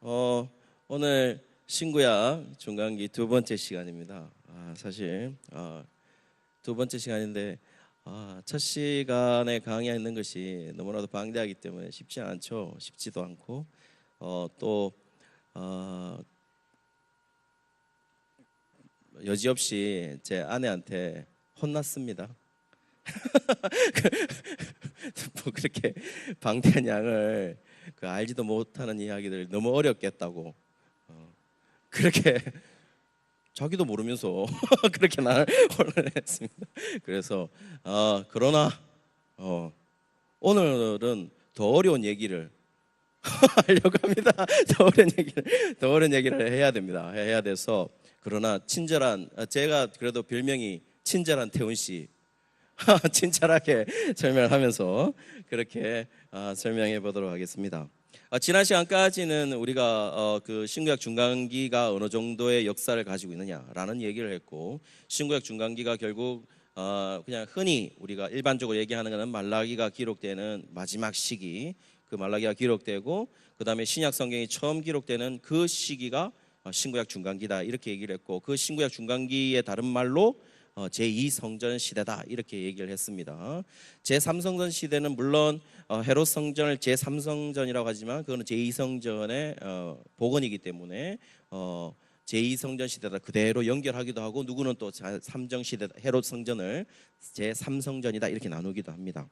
오늘 신구약 중간기 두 번째 시간입니다. 사실 두 번째 시간인데 첫 시간에 강의하는 것이 너무나도 방대하기 때문에 쉽지 않죠. 쉽지도 않고 또 여지없이 제 아내한테 혼났습니다. 뭐 그렇게 방대한 양을 알지도 못하는 이야기들 너무 어렵게 했다고 그렇게 자기도 모르면서 그렇게 나를 혼란했습니다. 그래서 그러나 오늘은 더 어려운 얘기를 하려고 합니다. 더 어려운 얘기를 해야 됩니다. 해야 돼서 그러나 친절한 제가 그래도 별명이 친절한 태훈 씨 친절하게 설명을 하면서 그렇게 설명해 보도록 하겠습니다. 지난 시간까지는 우리가 그 신구약 중간기가 어느 정도의 역사를 가지고 있느냐라는 얘기를 했고, 신구약 중간기가 결국 그냥 흔히 우리가 일반적으로 얘기하는 것은 말라기가 기록되는 마지막 시기, 그 말라기가 기록되고 그 다음에 신약 성경이 처음 기록되는 그 시기가 신구약 중간기다 이렇게 얘기를 했고, 그 신구약 중간기의 다른 말로 제2성전 시대다 이렇게 얘기를 했습니다. 제3성전 시대는 물론 헤롯 성전을 제3성전이라고 하지만 그거는 제2성전의 복원이기 때문에 제2성전 시대다 그대로 연결하기도 하고, 누구는 또 제3정 시대 헤롯 성전을 제3성전이다 이렇게 나누기도 합니다.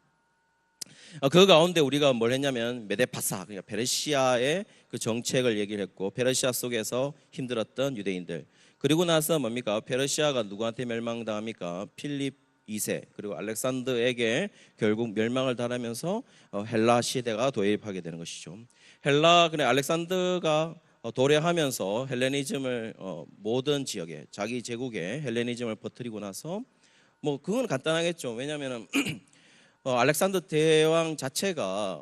그 가운데 우리가 뭘 했냐면 메데파사, 그러니까 페르시아의 그 정책을 얘기를 했고, 페르시아 속에서 힘들었던 유대인들, 그리고 나서 뭡니까? 페르시아가 누구한테 멸망당합니까? 필립 2세 그리고 알렉산더에게 결국 멸망을 당하면서 헬라 시대가 도입하게 되는 것이죠. 그래 알렉산더가 도래하면서 헬레니즘을 모든 지역에 자기 제국에 헬레니즘을 퍼뜨리고 나서 뭐 그건 간단하겠죠. 왜냐하면 알렉산더 대왕 자체가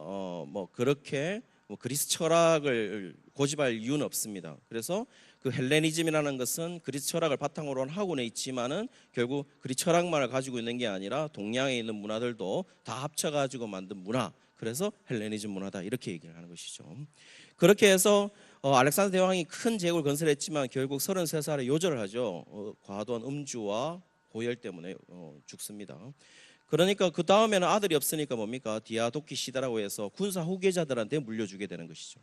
뭐 그렇게 그리스 철학을 고집할 이유는 없습니다. 그래서 그 헬레니즘이라는 것은 그리스 철학을 바탕으로 하고는 있지만은 결국 그리스 철학만을 가지고 있는 게 아니라 동양에 있는 문화들도 다 합쳐가지고 만든 문화, 그래서 헬레니즘 문화다 이렇게 얘기를 하는 것이죠. 그렇게 해서 알렉산더 대왕이 큰 제국을 건설했지만 결국 33살에 요절을 하죠. 과도한 음주와 고열 때문에 죽습니다. 그러니까 그 다음에는 아들이 없으니까 뭡니까? 디아도키 시대라고 해서 군사 후계자들한테 물려주게 되는 것이죠.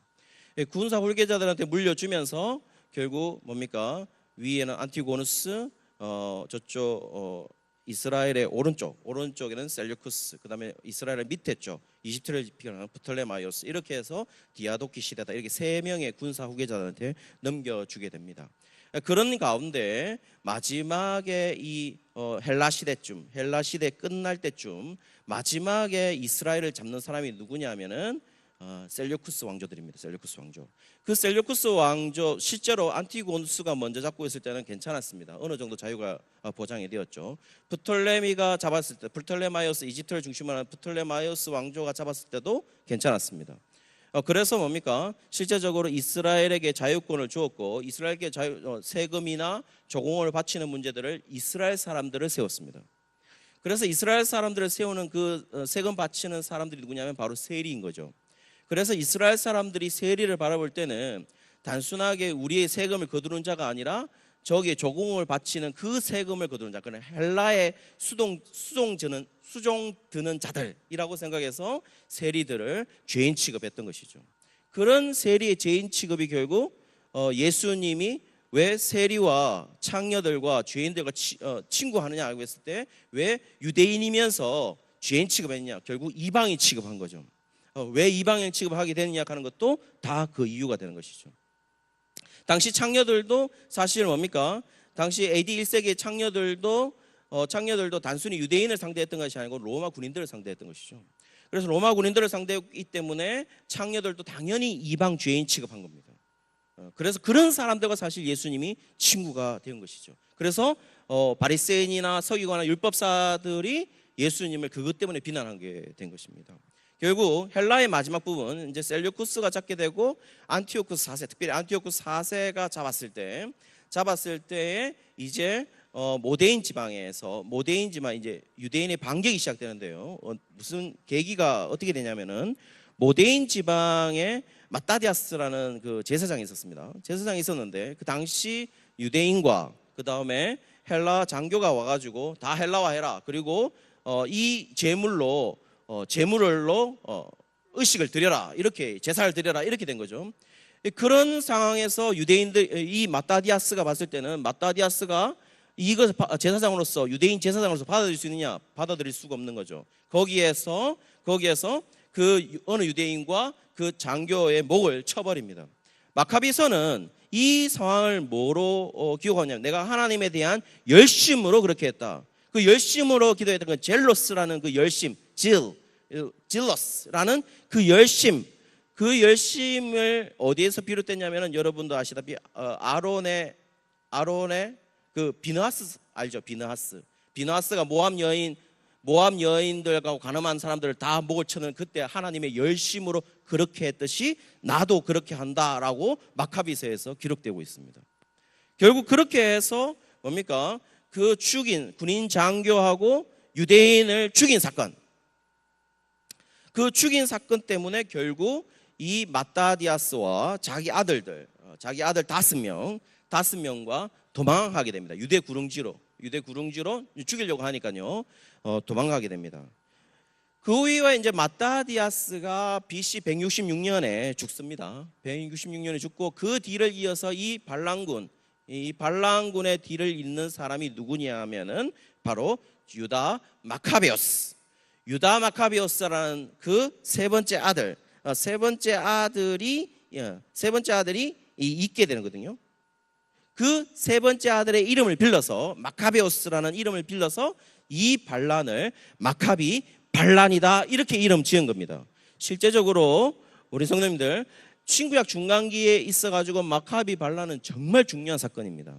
군사 후계자들한테 물려주면서 결국 뭡니까? 위에는 안티고누스, 저쪽 이스라엘의 오른쪽에는 셀류쿠스, 그 다음에 이스라엘의 밑에 쪽 이집트를 지키는 프톨레마이오스, 이렇게 해서 디아도키 시대다 이렇게 세 명의 군사 후계자들한테 넘겨주게 됩니다. 그런 가운데 마지막에 이 헬라 시대 끝날 때쯤 마지막에 이스라엘을 잡는 사람이 누구냐면은 셀류쿠스 왕조들입니다. 셀류쿠스 왕조. 그 셀류쿠스 왕조 실제로 안티고누스가 먼저 잡고 있을 때는 괜찮았습니다. 어느 정도 자유가 보장이 되었죠. 프톨레미가 잡았을 때, 프톨레마이오스, 이집트를 중심으로 하는 프톨레마이오스 왕조가 잡았을 때도 괜찮았습니다. 그래서 뭡니까? 실제적으로 이스라엘에게 자유권을 주었고, 이스라엘에게 세금이나 조공을 바치는 문제들을 이스라엘 사람들을 세웠습니다. 그래서 이스라엘 사람들을 세우는 그 세금 바치는 사람들이 누구냐면 바로 세리인 거죠. 그래서 이스라엘 사람들이 세리를 바라볼 때는 단순하게 우리의 세금을 거두는 자가 아니라 저기에 조공을 바치는 그 세금을 거두는 자, 그는 헬라의 수종 드는 자들이라고 생각해서 세리들을 죄인 취급했던 것이죠. 그런 세리의 죄인 취급이 결국 예수님이 왜 세리와 창녀들과 죄인들과 친구하느냐 알고 했을 때 왜 유대인이면서 죄인 취급했냐? 결국 이방인 취급한 거죠. 왜 이방인 취급하게 되느냐 하는 것도 다 그 이유가 되는 것이죠. 당시 창녀들도 사실 뭡니까? 당시 AD 1세기의 창녀들도 단순히 유대인을 상대했던 것이 아니고 로마 군인들을 상대했던 것이죠. 그래서 로마 군인들을 상대했기 때문에 창녀들도 당연히 이방 죄인 취급한 겁니다. 그래서 그런 사람들과 사실 예수님이 친구가 된 것이죠. 그래서 바리새인이나 서기관이나 율법사들이 예수님을 그것 때문에 비난한 게 된 것입니다. 결국 헬라의 마지막 부분, 이제 셀류쿠스가 잡게 되고 안티오쿠스 4세, 특별히 안티오쿠스 4세가 잡았을 때에 이제 모데인 지방 이제 유대인의 반격이 시작되는데요. 무슨 계기가 어떻게 되냐면은 모데인 지방에 마따디아스라는 그 제사장이 있었습니다. 제사장이 있었는데 그 당시 유대인과 그 다음에 헬라 장교가 와가지고 다 헬라화해라. 그리고 이 제물로 의식을 드려라. 이렇게 제사를 드려라. 이렇게 된 거죠. 그런 상황에서 유대인들 이 마따디아스가 봤을 때는 마따디아스가 이것을 제사장으로서 유대인 제사장으로서 받아들일 수 있느냐? 받아들일 수가 없는 거죠. 거기에서 그 어느 유대인과 그 장교의 목을 쳐버립니다. 마카비서는 이 상황을 뭐로 기억하냐면 내가 하나님에 대한 열심으로 그렇게 했다. 그 열심으로 기도했던 건 젤로스라는 그 열심, 질러스라는 그 열심을 어디에서 비롯됐냐면은 여러분도 아시다시피 아론의 그 비느하스 알죠? 비느하스가 모압 여인들과 가늠한 사람들을 다 목을 쳐는 그때 하나님의 열심으로 그렇게 했듯이 나도 그렇게 한다라고 마카비서에서 기록되고 있습니다. 결국 그렇게 해서 뭡니까? 그 죽인 군인 장교하고 유대인을 죽인 사건. 그 죽인 사건 때문에 결국 이 마따디아스와 자기 아들 5명과 도망하게 됩니다. 유대 구릉지로 죽이려고 하니까요. 도망가게 됩니다. 그 후에 이제 마따디아스가 BC 166년에 죽습니다. 166년에 죽고 그 뒤를 이어서 이 반란군의 뒤를 잇는 사람이 누구냐면은 바로 유다 마카베오스라는 그 세 번째 아들이 있게 되는 거거든요. 그 세 번째 아들의 이름을 빌려서 마카베오스라는 이름을 빌려서 이 반란을 마카비 반란이다 이렇게 이름 지은 겁니다. 실제적으로 우리 성도님들 신구약 중간기에 있어가지고 마카비 반란은 정말 중요한 사건입니다.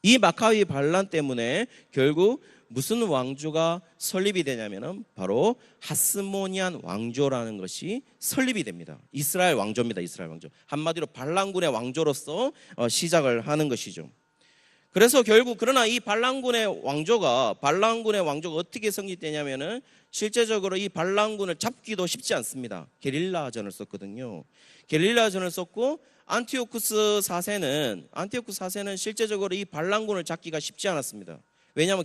이 마카비 반란 때문에 결국 무슨 왕조가 설립이 되냐면은 바로 하스모니안 왕조라는 것이 설립이 됩니다. 이스라엘 왕조입니다. 이스라엘 왕조. 한마디로 반란군의 왕조로서 시작을 하는 것이죠. 그래서 결국 그러나 이 반란군의 왕조가 어떻게 성립되냐면은 실제적으로 이 반란군을 잡기도 쉽지 않습니다. 게릴라전을 썼거든요. 게릴라전을 썼고 안티오쿠스 4세는 실제적으로 이 반란군을 잡기가 쉽지 않았습니다. 왜냐하면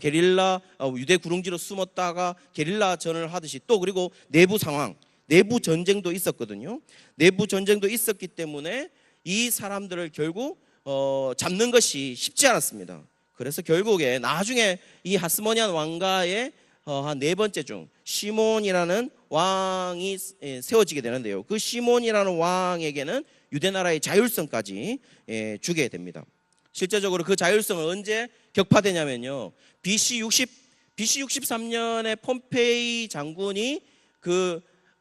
유대 구릉지로 숨었다가 게릴라전을 하듯이 또 그리고 내부 전쟁도 있었거든요. 내부 전쟁도 있었기 때문에 이 사람들을 결국 잡는 것이 쉽지 않았습니다. 그래서 결국에 나중에 이 하스모니안 왕가의 한 네 번째 중 시몬이라는 왕이 세워지게 되는데요. 그 시몬이라는 왕에게는 유대 나라의 자율성까지 주게 됩니다. 실제적으로 그 자율성은 언제 격파되냐면요. BC 63년에 폼페이 장군이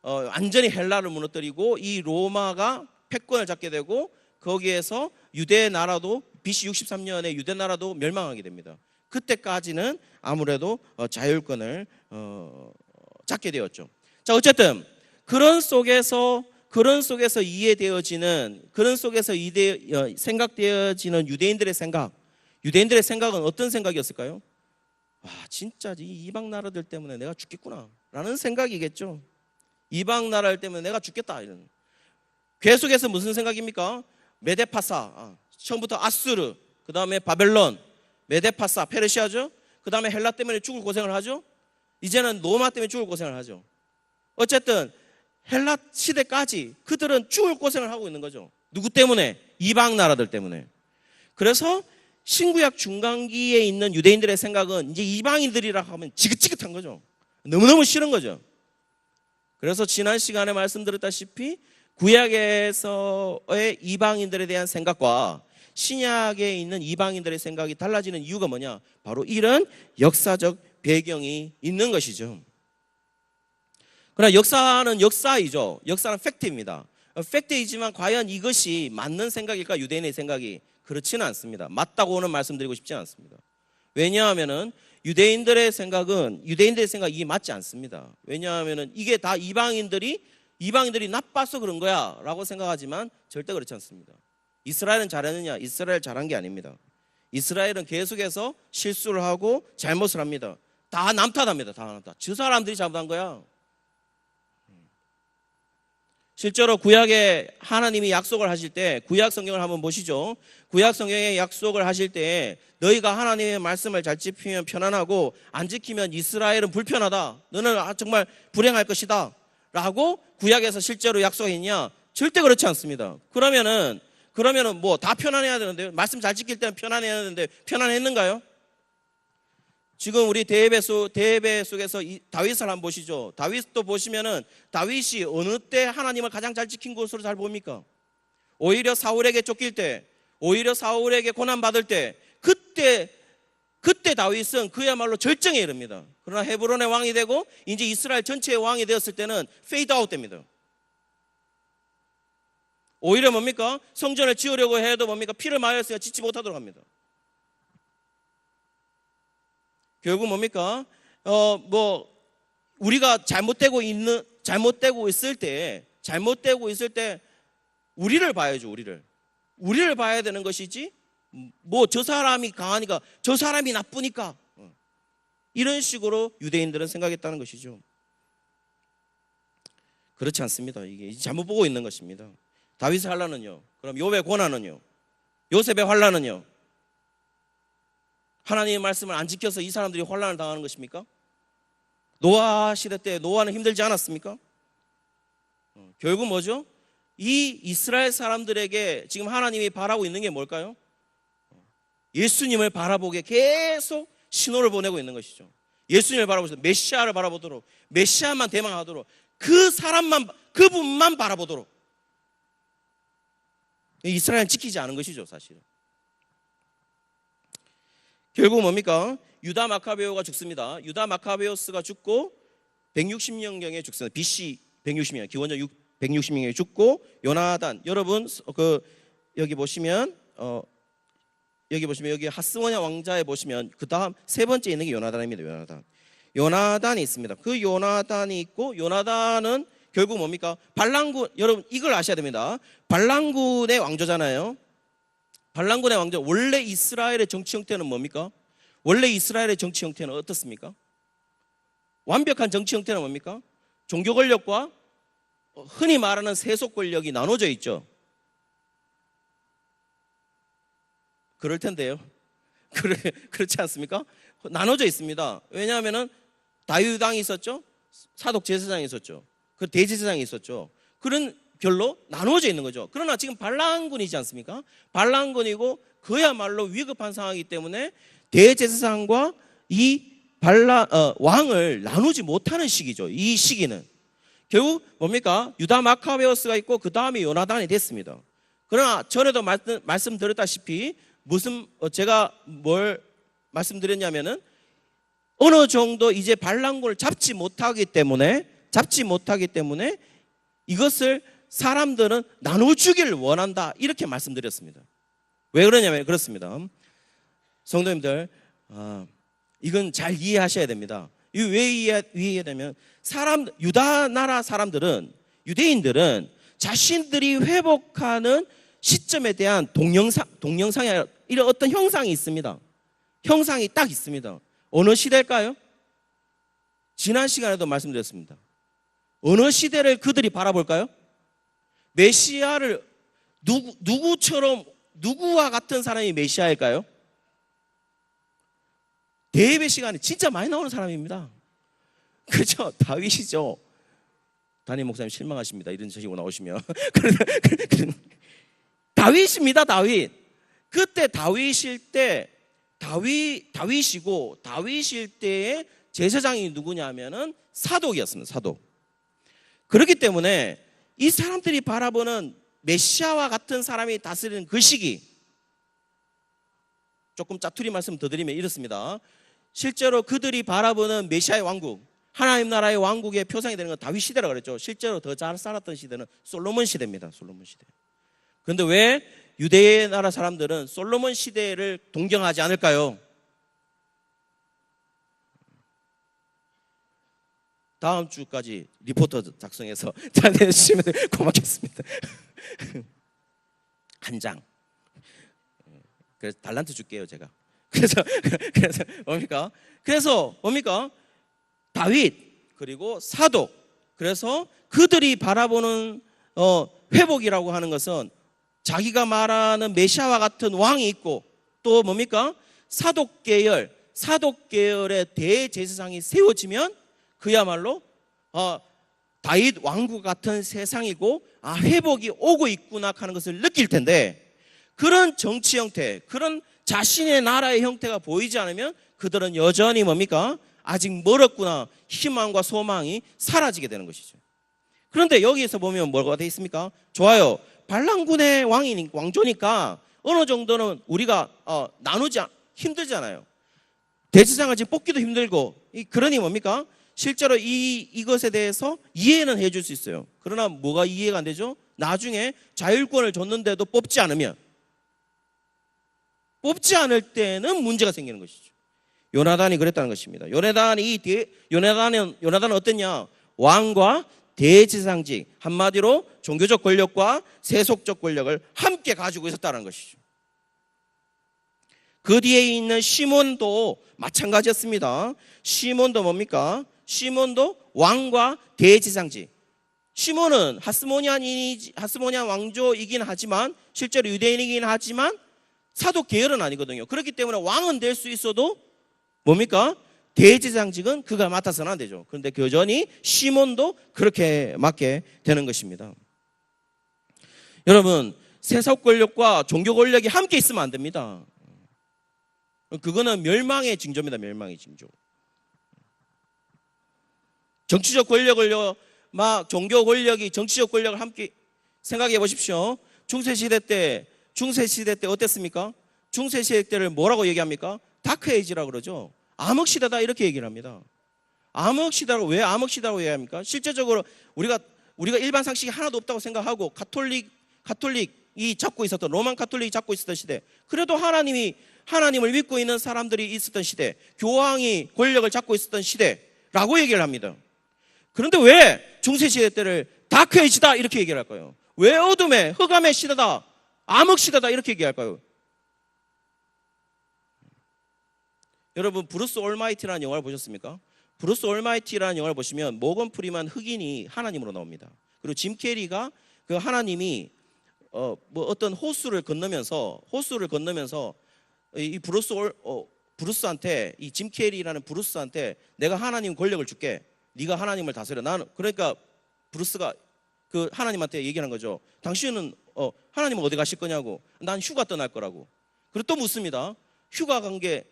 완전히 헬라를 무너뜨리고 이 로마가 패권을 잡게 되고 거기에서 유대 나라도 BC 63년에 유대 나라도 멸망하게 됩니다. 그때까지는 아무래도 자율권을 잡게 되었죠. 자, 어쨌든 그런 속에서 생각되어지는 유대인들의 생각은 어떤 생각이었을까요? 와, 진짜 이 이방 나라들 때문에 내가 죽겠구나 라는 생각이겠죠. 이방 나라들 때문에 내가 죽겠다 이런. 계속해서 무슨 생각입니까? 메데파사, 처음부터 아수르, 그 다음에 바벨론, 메데파사, 페르시아죠. 그 다음에 헬라 때문에 죽을 고생을 하죠. 이제는 로마 때문에 죽을 고생을 하죠. 어쨌든 헬라 시대까지 그들은 죽을 고생을 하고 있는 거죠. 누구 때문에? 이방 나라들 때문에. 그래서 신구약 중간기에 있는 유대인들의 생각은 이제 이방인들이라 하면 지긋지긋한 거죠. 너무너무 싫은 거죠. 그래서 지난 시간에 말씀드렸다시피 구약에서의 이방인들에 대한 생각과 신약에 있는 이방인들의 생각이 달라지는 이유가 뭐냐? 바로 이런 역사적 배경이 있는 것이죠. 그러나 역사는 역사이죠. 역사는 팩트입니다. 팩트이지만 과연 이것이 맞는 생각일까? 유대인의 생각이 그렇지는 않습니다. 맞다고는 말씀드리고 싶지 않습니다. 왜냐하면은 유대인들의 생각이 이게 맞지 않습니다. 왜냐하면은 이게 다 이방인들이 나빠서 그런 거야 라고 생각하지만 절대 그렇지 않습니다. 이스라엘은 잘했느냐? 이스라엘 잘한 게 아닙니다. 이스라엘은 계속해서 실수를 하고 잘못을 합니다. 다 남 탓합니다. 다 남 탓. 저 사람들이 잘못한 거야. 실제로 구약에 하나님이 약속을 하실 때 구약 성경을 한번 보시죠. 구약 성경에 약속을 하실 때 너희가 하나님의 말씀을 잘 지키면 편안하고 안 지키면 이스라엘은 불편하다. 너는 정말 불행할 것이다. 라고 구약에서 실제로 약속했냐? 절대 그렇지 않습니다. 그러면은 뭐 다 편안해야 되는데 말씀 잘 지킬 때는 편안해야 되는데 편안했는가요? 지금 우리 대예배 속에서 다윗을 한번 보시죠. 다윗도 보시면은 다윗이 어느 때 하나님을 가장 잘 지킨 것으로 잘 봅니까? 오히려 사울에게 쫓길 때, 오히려 사울에게 고난 받을 때, 그때 다윗은 그야말로 절정에 이릅니다. 그러나 헤브론의 왕이 되고 이제 이스라엘 전체의 왕이 되었을 때는 페이드 아웃 됩니다. 오히려 뭡니까? 성전을 지으려고 해도 뭡니까? 피를 마였으니까 짓지 못하도록 합니다. 결국 뭡니까? 우리가 잘못되고 있을 때 우리를 봐야죠. 우리를 봐야 되는 것이지. 뭐 저 사람이 강하니까, 저 사람이 나쁘니까, 이런 식으로 유대인들은 생각했다는 것이죠. 그렇지 않습니다. 이게 잘못 보고 있는 것입니다. 다윗의 환난은요. 그럼 욥의 고난은요. 요셉의 환난은요. 하나님의 말씀을 안 지켜서 이 사람들이 환난을 당하는 것입니까? 노아 시대 때 노아는 힘들지 않았습니까? 결국 뭐죠? 이 이스라엘 사람들에게 지금 하나님이 바라고 있는 게 뭘까요? 예수님을 바라보게 계속 신호를 보내고 있는 것이죠. 예수님을 바라보셔서 메시아를 바라보도록, 메시아만 대망하도록, 그분만 바라보도록. 이스라엘은 지키지 않은 것이죠, 사실은. 결국 뭡니까? 유다 마카베오가 죽습니다. 유다 마카베오스가 죽고 160년경에 죽습니다. BC 160년, 기원전 160년경에 죽고 요나단, 여러분 여기 보시면 여기 하스모냐 왕자에 보시면 그 다음 세 번째 있는 게 요나단입니다. 요나단이 있습니다. 그 요나단이 있고, 요나단은 결국 뭡니까? 발랑군, 여러분 이걸 아셔야 됩니다. 발랑군의 왕조잖아요. 발랑군의 왕조, 원래 이스라엘의 정치 형태는 뭡니까? 원래 이스라엘의 정치 형태는 어떻습니까? 완벽한 정치 형태는 뭡니까? 종교 권력과 흔히 말하는 세속 권력이 나눠져 있죠. 그럴 텐데요. 그렇지 않습니까? 나눠져 있습니다. 왜냐하면은 다윗왕이 있었죠. 사독 제사장이 있었죠. 그 대제사장이 있었죠. 그런 별로 나눠져 있는 거죠. 그러나 지금 발랑군이지 않습니까? 발랑군이고 그야말로 위급한 상황이기 때문에 대제사장과 이 왕을 나누지 못하는 시기죠. 이 시기는 결국 뭡니까? 유다 마카베오스가 있고 그 다음에 요나단이 됐습니다. 그러나 전에도 말씀드렸다시피 제가 뭘 말씀드렸냐면은 어느 정도 이제 발랑군을 잡지 못하기 때문에 이것을 사람들은 나눠주기를 원한다, 이렇게 말씀드렸습니다. 왜 그러냐면 그렇습니다. 성도님들, 이건 잘 이해하셔야 됩니다. 왜 이해해야 되면 유다 나라 사람들은, 유대인들은 자신들이 회복하는 시점에 대한 동영상이 이런 어떤 형상이 있습니다. 형상이 딱 있습니다. 어느 시대일까요? 지난 시간에도 말씀드렸습니다. 어느 시대를 그들이 바라볼까요? 메시아를 누구와 같은 사람이 메시아일까요? 대예배 시간에 진짜 많이 나오는 사람입니다. 그렇죠? 다윗이죠. 담임 목사님 실망하십니다. 이런 식으로 나오시면. 다윗입니다. 다윗. 그때 다윗일 때의 제사장이 누구냐면은 사독이었습니다. 사독. 그렇기 때문에 이 사람들이 바라보는 메시아와 같은 사람이 다스리는 그 시기, 조금 짜투리 말씀 더 드리면 이렇습니다. 실제로 그들이 바라보는 메시아의 왕국, 하나님 나라의 왕국의 표상이 되는 건 다윗 시대라고 그랬죠. 실제로 더 잘 살았던 시대는 솔로몬 시대입니다. 솔로몬 시대. 그런데 왜 유대의 나라 사람들은 솔로몬 시대를 동경하지 않을까요? 다음 주까지 리포터 작성해서 전해주시면 고맙겠습니다. 한 장. 그래서 달란트 줄게요, 제가. 그래서 뭡니까? 다윗 그리고 사독. 그래서 그들이 바라보는 회복이라고 하는 것은 자기가 말하는 메시아와 같은 왕이 있고 또 뭡니까? 사독계열의 대제사장이 세워지면 그야말로 다윗 왕국 같은 세상이고 회복이 오고 있구나 하는 것을 느낄 텐데, 그런 정치 형태, 그런 자신의 나라의 형태가 보이지 않으면 그들은 여전히 뭡니까? 아직 멀었구나, 희망과 소망이 사라지게 되는 것이죠. 그런데 여기에서 보면 뭐가 되어 있습니까? 좋아요, 반란군의 왕조니까 어느 정도는 우리가 나누지 힘들잖아요. 대제사장을 지금 뽑기도 힘들고, 그러니 뭡니까? 실제로 이것에 대해서 이해는 해줄 수 있어요. 그러나 뭐가 이해가 안 되죠? 나중에 자율권을 줬는데도 뽑지 않을 때는 문제가 생기는 것이죠. 요나단이 그랬다는 것입니다. 요나단은 어땠냐? 왕과 대제사장직, 한마디로 종교적 권력과 세속적 권력을 함께 가지고 있었다는 것이죠. 그 뒤에 있는 시몬도 마찬가지였습니다. 시몬도 뭡니까? 시몬도 왕과 대제사장직. 시몬은 하스모니안 왕조이긴 하지만 실제로 유대인이긴 하지만 사독 계열은 아니거든요. 그렇기 때문에 왕은 될 수 있어도 뭡니까? 대제사장직은 그가 맡아서는 안 되죠. 그런데 여전히 시몬도 그렇게 맡게 되는 것입니다. 여러분, 세속 권력과 종교 권력이 함께 있으면 안 됩니다. 그거는 멸망의 징조입니다. 멸망의 징조. 정치적 권력을요, 종교 권력이 정치적 권력을 함께 생각해 보십시오. 중세시대 때 어땠습니까? 중세시대 때를 뭐라고 얘기합니까? 다크에이지라고 그러죠. 암흑시대다 이렇게 얘기를 합니다. 암흑시대라고, 왜 암흑시대라고 얘기합니까? 실제적으로 우리가 일반 상식이 하나도 없다고 생각하고 가톨릭이 잡고 있었던, 로만 가톨릭이 잡고 있었던 시대, 그래도 하나님을 믿고 있는 사람들이 있었던 시대, 교황이 권력을 잡고 있었던 시대라고 얘기를 합니다. 그런데 왜 중세시대 때를 다크에이지다 이렇게 얘기를 할까요? 왜 어둠의 흑암의 시대다, 암흑시대다 이렇게 얘기할까요? 여러분, 브루스 올마이티라는 영화를 보셨습니까? 브루스 올마이티라는 영화를 보시면 모건 프리만 흑인이 하나님으로 나옵니다. 그리고 짐 캐리가 그 하나님이 어떤 호수를 건너면서 이 브루스한테, 이 짐 캐리라는 브루스한테 내가 하나님 권력을 줄게, 네가 하나님을 다스려. 그러니까 브루스가 그 하나님한테 얘기하는 거죠. 당신은 하나님은 어디 가실 거냐고. 난 휴가 떠날 거라고. 그리고 또 묻습니다. 휴가 간 게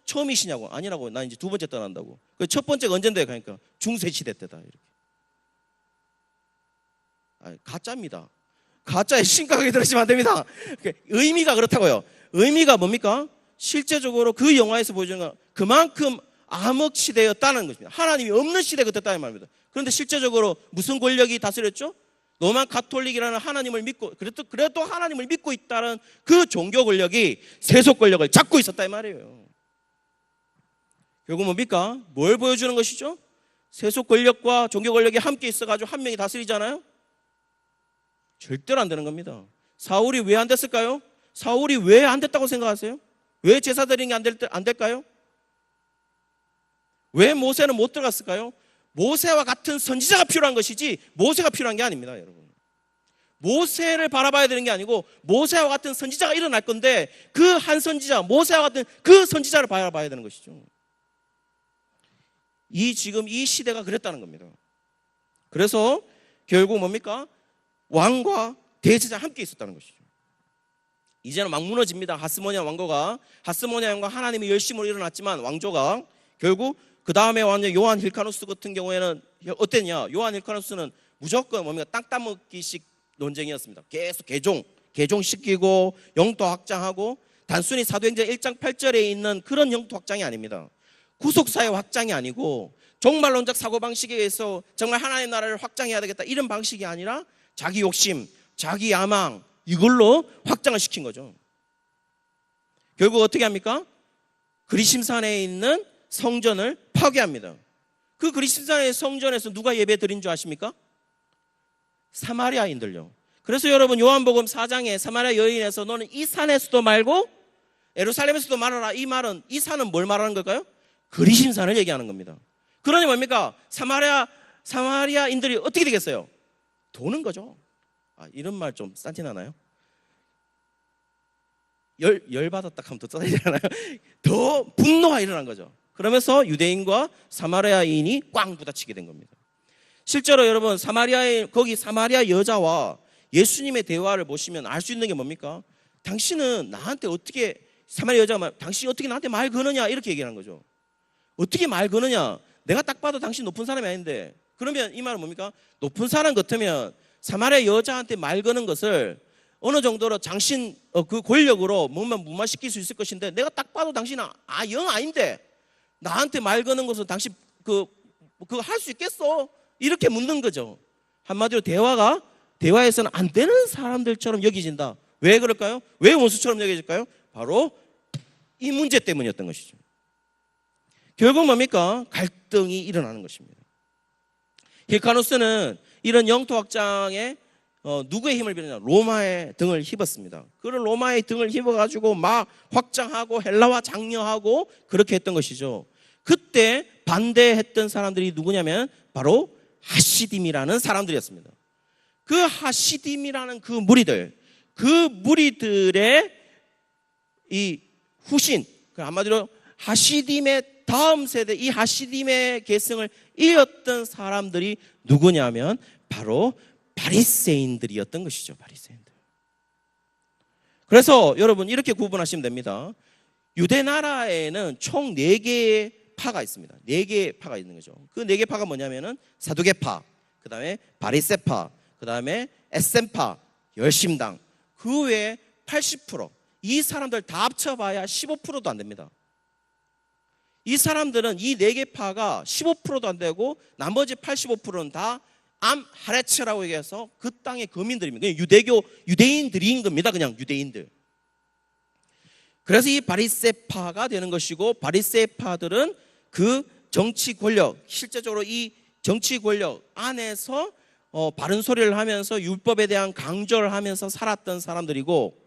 처음이시냐고. 아니라고. 난 이제 두 번째 떠난다고. 첫 번째가 언젠데? 그러니까 중세시대 때다 이렇게. 가짜입니다. 가짜에 심각하게 들으시면 안 됩니다. 의미가 그렇다고요. 의미가 뭡니까? 실제적으로 그 영화에서 보여주는 건 그만큼 암흑 시대였다는 것입니다. 하나님이 없는 시대가 됐다는 말입니다. 그런데 실제적으로 무슨 권력이 다스렸죠? 로만 가톨릭이라는 하나님을 믿고, 그래도 하나님을 믿고 있다는 그 종교 권력이 세속 권력을 잡고 있었다 이 말이에요. 결국 뭡니까? 뭘 보여주는 것이죠? 세속 권력과 종교 권력이 함께 있어가지고 한 명이 다스리잖아요? 절대로 안 되는 겁니다. 사울이 왜 안 됐을까요? 사울이 왜 안 됐다고 생각하세요? 왜 제사 드리는 게 안 될까요? 왜 모세는 못 들어갔을까요? 모세와 같은 선지자가 필요한 것이지 모세가 필요한 게 아닙니다, 여러분. 모세를 바라봐야 되는 게 아니고 모세와 같은 선지자가 일어날 건데 그 한 선지자, 모세와 같은 그 선지자를 바라봐야 되는 것이죠. 지금 이 시대가 그랬다는 겁니다. 그래서 결국 뭡니까? 왕과 대제사장 함께 있었다는 것이죠. 이제는 막 무너집니다. 하스모니안 왕과 하나님의 열심으로 일어났지만 왕조가 결국 그 다음에 왕조 요한 힐카누스 같은 경우에는 어땠냐? 요한 힐카누스는 무조건 뭡니까? 땅 따먹기식 논쟁이었습니다. 계속 개종시키고 영토 확장하고, 단순히 사도행전 1장 8절에 있는 그런 영토 확장이 아닙니다. 구속사회 확장이 아니고 종말론적 사고방식에 의해서 정말 하나님의 나라를 확장해야 되겠다 이런 방식이 아니라 자기 욕심, 자기 야망, 이걸로 확장을 시킨 거죠. 결국 어떻게 합니까? 그리심산에 있는 성전을 파괴합니다. 그 그리심산의 성전에서 누가 예배 드린 줄 아십니까? 사마리아인들요. 그래서 여러분, 요한복음 4장에 사마리아 여인에서 너는 이 산에서도 말고 예루살렘에서도 말하라, 이 말은, 이 산은 뭘 말하는 걸까요? 그리심산을 얘기하는 겁니다. 그러니 뭡니까? 사마리아인들이 어떻게 되겠어요? 도는 거죠. 이런 말 좀 싼티나나요? 열 받았다 하면 더 짜증나잖아요. 더 분노가 일어난 거죠. 그러면서 유대인과 사마리아인이 꽝 부딪히게 된 겁니다. 실제로 여러분 거기 사마리아 여자와 예수님의 대화를 보시면 알 수 있는 게 뭡니까? 당신은 나한테 어떻게, 사마리아 여자가 당신이 어떻게 나한테 말 거느냐 이렇게 얘기하는 거죠. 어떻게 말 거느냐? 내가 딱 봐도 당신 높은 사람이 아닌데. 그러면 이 말은 뭡니까? 높은 사람 같으면 사마리아 여자한테 말 거는 것을 어느 정도로 당신 그 권력으로 뭔만 무마시킬 수 있을 것인데, 내가 딱 봐도 당신은 영 아닌데 나한테 말 거는 것은 당신 그거 할 수 있겠어? 이렇게 묻는 거죠. 한마디로 대화에서는 안 되는 사람들처럼 여겨진다. 왜 그럴까요? 왜 원수처럼 여겨질까요? 바로 이 문제 때문이었던 것이죠. 결국 뭡니까? 갈등이 일어나는 것입니다. 힐카누스는 이런 영토 확장에 누구의 힘을 빌었냐? 로마의 등을 힙었습니다. 그런 로마의 등을 힙어가지고 막 확장하고 헬라와 장려하고 그렇게 했던 것이죠. 그때 반대했던 사람들이 누구냐면 바로 하시딤이라는 사람들이었습니다. 그 하시딤이라는 그 무리들의 이 후신, 한마디로 하시딤의 다음 세대, 이 하시딤의 계승을 이었던 사람들이 누구냐면 바로 바리새인들이었던 것이죠. 바리새인들. 그래서 여러분 이렇게 구분하시면 됩니다. 유대 나라에는 총 4개의 파가 있습니다. 4개의 파가 있는 거죠. 그 4개 파가 뭐냐면은 사두개파, 그 다음에 바리새파, 그 다음에 에셈파, 열심당, 그 외에 80%, 이 사람들 다 합쳐봐야 15%도 안 됩니다. 이 사람들은 이 4개 파가 15%도 안 되고 나머지 85%는 다 암하레츠라고 얘기해서 그 땅의 거민들입니다. 유대인들인 겁니다. 그냥 유대인들. 그래서 이 바리새파가 되는 것이고, 바리새파들은 그 정치 권력, 실제적으로 이 정치 권력 안에서 바른 소리를 하면서 율법에 대한 강조를 하면서 살았던 사람들이고,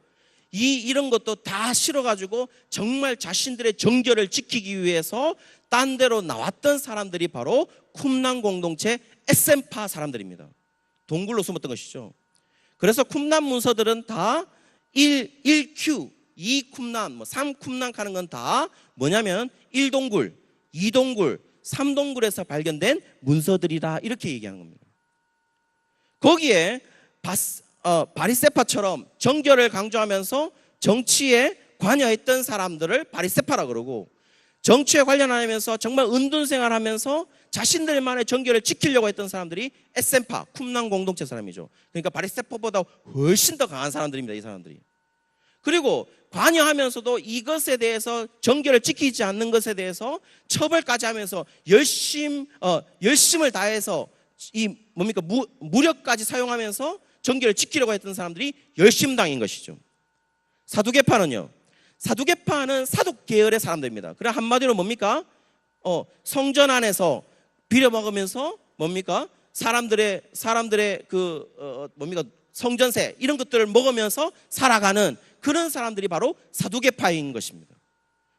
이런 것도 다 싫어가지고 정말 자신들의 정결을 지키기 위해서 딴 데로 나왔던 사람들이 바로 쿰란 공동체 에셈파 사람들입니다. 동굴로 숨었던 것이죠. 그래서 쿰란 문서들은 다 1Q, 2쿰란, 3쿰란 가는 건 다 뭐냐면 1동굴, 2동굴, 3동굴에서 발견된 문서들이라 이렇게 얘기하는 겁니다. 거기에 바리새파처럼 정결을 강조하면서 정치에 관여했던 사람들을 바리새파라 그러고, 정치에 관련하면서 정말 은둔생활하면서 자신들만의 정결을 지키려고 했던 사람들이 에셈파, 쿰란 공동체 사람이죠. 그러니까 바리새파보다 훨씬 더 강한 사람들입니다. 이 사람들이. 그리고 관여하면서도 이것에 대해서 정결을 지키지 않는 것에 대해서 처벌까지 하면서 열심을 다해서 무력까지 사용하면서 정결을 지키려고 했던 사람들이 열심당인 것이죠. 사두개파는요? 사두개파는 사둑 계열의 사람들입니다. 그래 한마디로 뭡니까? 성전 안에서 비려먹으면서 뭡니까? 사람들의 성전세 이런 것들을 먹으면서 살아가는 그런 사람들이 바로 사두개파인 것입니다.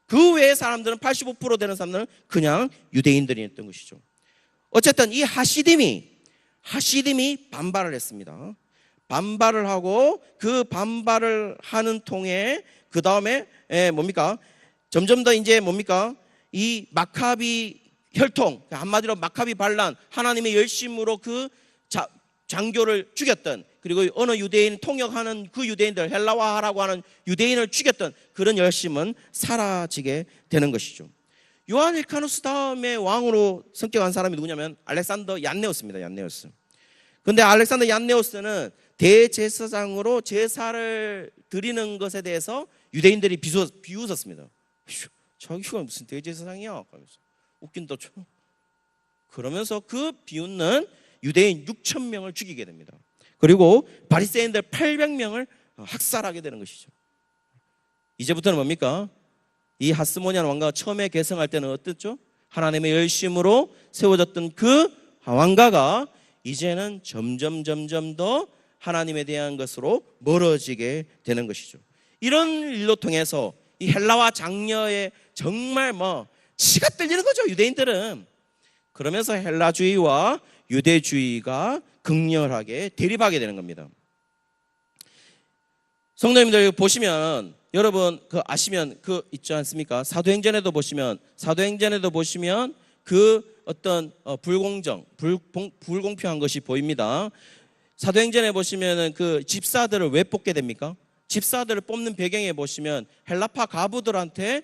그 외의 사람들은 85% 되는 사람들은 그냥 유대인들이었던 것이죠. 어쨌든 이 하시딤이 반발을 했습니다. 반발을 하고 그 반발을 하는 통에 그 다음에 점점 더 이제 이 마카비 혈통, 한마디로 마카비 반란, 하나님의 열심으로 그 장교를 죽였던, 그리고 어느 유대인 통역하는 그 유대인들, 헬라화하라고 하는 유대인을 죽였던 그런 열심은 사라지게 되는 것이죠. 요한 힐카누스 다음에 왕으로 선격한 사람이 누구냐면 알렉산더 얀네오스입니다. 얀네오스. 근데 알렉산더 얀네오스는 대제사장으로 제사를 드리는 것에 대해서 유대인들이 비웃었습니다. 자기가 무슨 대제사장이야? 웃긴다 쳐. 그러면서 그 비웃는 유대인 6,000명을 죽이게 됩니다. 그리고 바리새인들 800명을 학살하게 되는 것이죠. 이제부터는 뭡니까? 이 하스모니안 왕가가 처음에 계승할 때는 어땠죠? 하나님의 열심으로 세워졌던 그 왕가가 이제는 점점 더 하나님에 대한 것으로 멀어지게 되는 것이죠. 이런 일로 통해서 이 헬라와 장려에 정말 치가 떨리는 거죠, 유대인들은. 그러면서 헬라주의와 유대주의가 극렬하게 대립하게 되는 겁니다. 성도님들 보시면 여러분 그 아시면 그 있지 않습니까? 사도행전에도 보시면 그 어떤 불공평한 것이 보입니다. 사도행전에 보시면은 그 집사들을 왜 뽑게 됩니까? 집사들을 뽑는 배경에 보시면 헬라파 가부들한테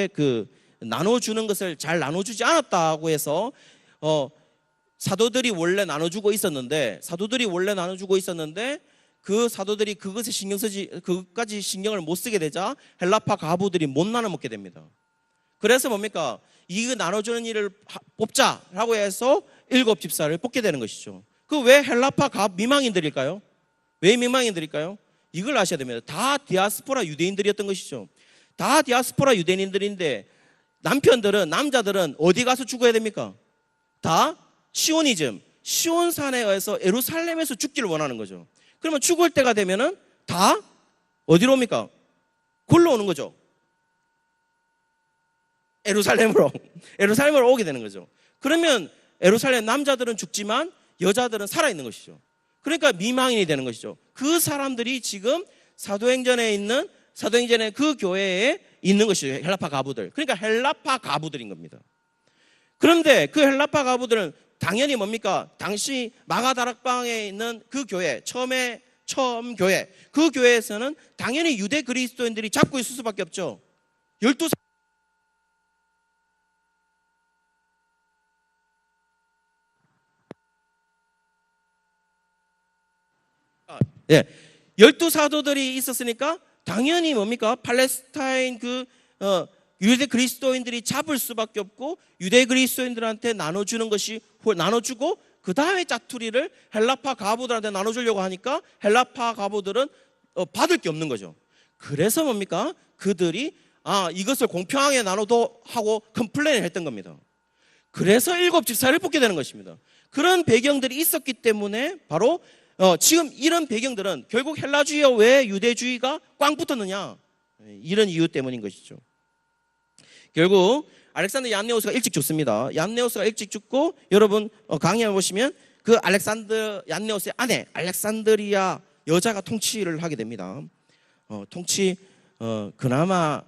그 나눠주는 것을 잘 나눠주지 않았다고 해서 사도들이 원래 나눠주고 있었는데 그 사도들이 그것까지 신경을 못 쓰게 되자 헬라파 가부들이 못 나눠 먹게 됩니다. 그래서 뭡니까? 이거 나눠주는 일을 뽑자라고 해서 7 집사를 뽑게 되는 것이죠. 그 왜 헬라파 가부 미망인들일까요? 왜 미망인들일까요? 이걸 아셔야 됩니다. 다 디아스포라 유대인들이었던 것이죠. 다 디아스포라 유대인들인데 남자들은 어디 가서 죽어야 됩니까? 다 시온이즘, 시온산에 의해서 예루살렘에서 죽기를 원하는 거죠. 그러면 죽을 때가 되면은 다 어디로 옵니까? 골로 오는 거죠. 예루살렘으로 오게 되는 거죠. 그러면 예루살렘 남자들은 죽지만 여자들은 살아있는 것이죠. 그러니까 미망인이 되는 것이죠. 그 사람들이 지금 사도행전의 그 교회에 있는 것이죠. 헬라파 가부들. 그러니까 헬라파 가부들인 겁니다. 그런데 그 헬라파 가부들은 당연히 뭡니까? 당시 마가다락방에 있는 그 교회, 처음 교회, 그 교회에서는 당연히 유대 그리스도인들이 잡고 있을 수밖에 없죠. 12 사도들이 있었으니까 당연히 뭡니까? 팔레스타인 유대 그리스도인들이 잡을 수밖에 없고 유대 그리스도인들한테 나눠주고 그 다음에 짜투리를 헬라파 가부들한테 나눠주려고 하니까 헬라파 가부들은 받을 게 없는 거죠. 그래서 뭡니까? 그들이 이것을 공평하게 나눠도 하고 컴플레인을 했던 겁니다. 그래서 7 집사를 뽑게 되는 것입니다. 그런 배경들이 있었기 때문에 바로 지금 이런 배경들은 결국 헬라주의와 왜 유대주의가 꽝 붙었느냐, 이런 이유 때문인 것이죠. 결국 알렉산더 얀네오스가 일찍 죽습니다. 얀네오스가 일찍 죽고 여러분 강의해 보시면 그 알렉산더 얀네오스의 아내 알렉산드리아 여자가 통치를 하게 됩니다. 그나마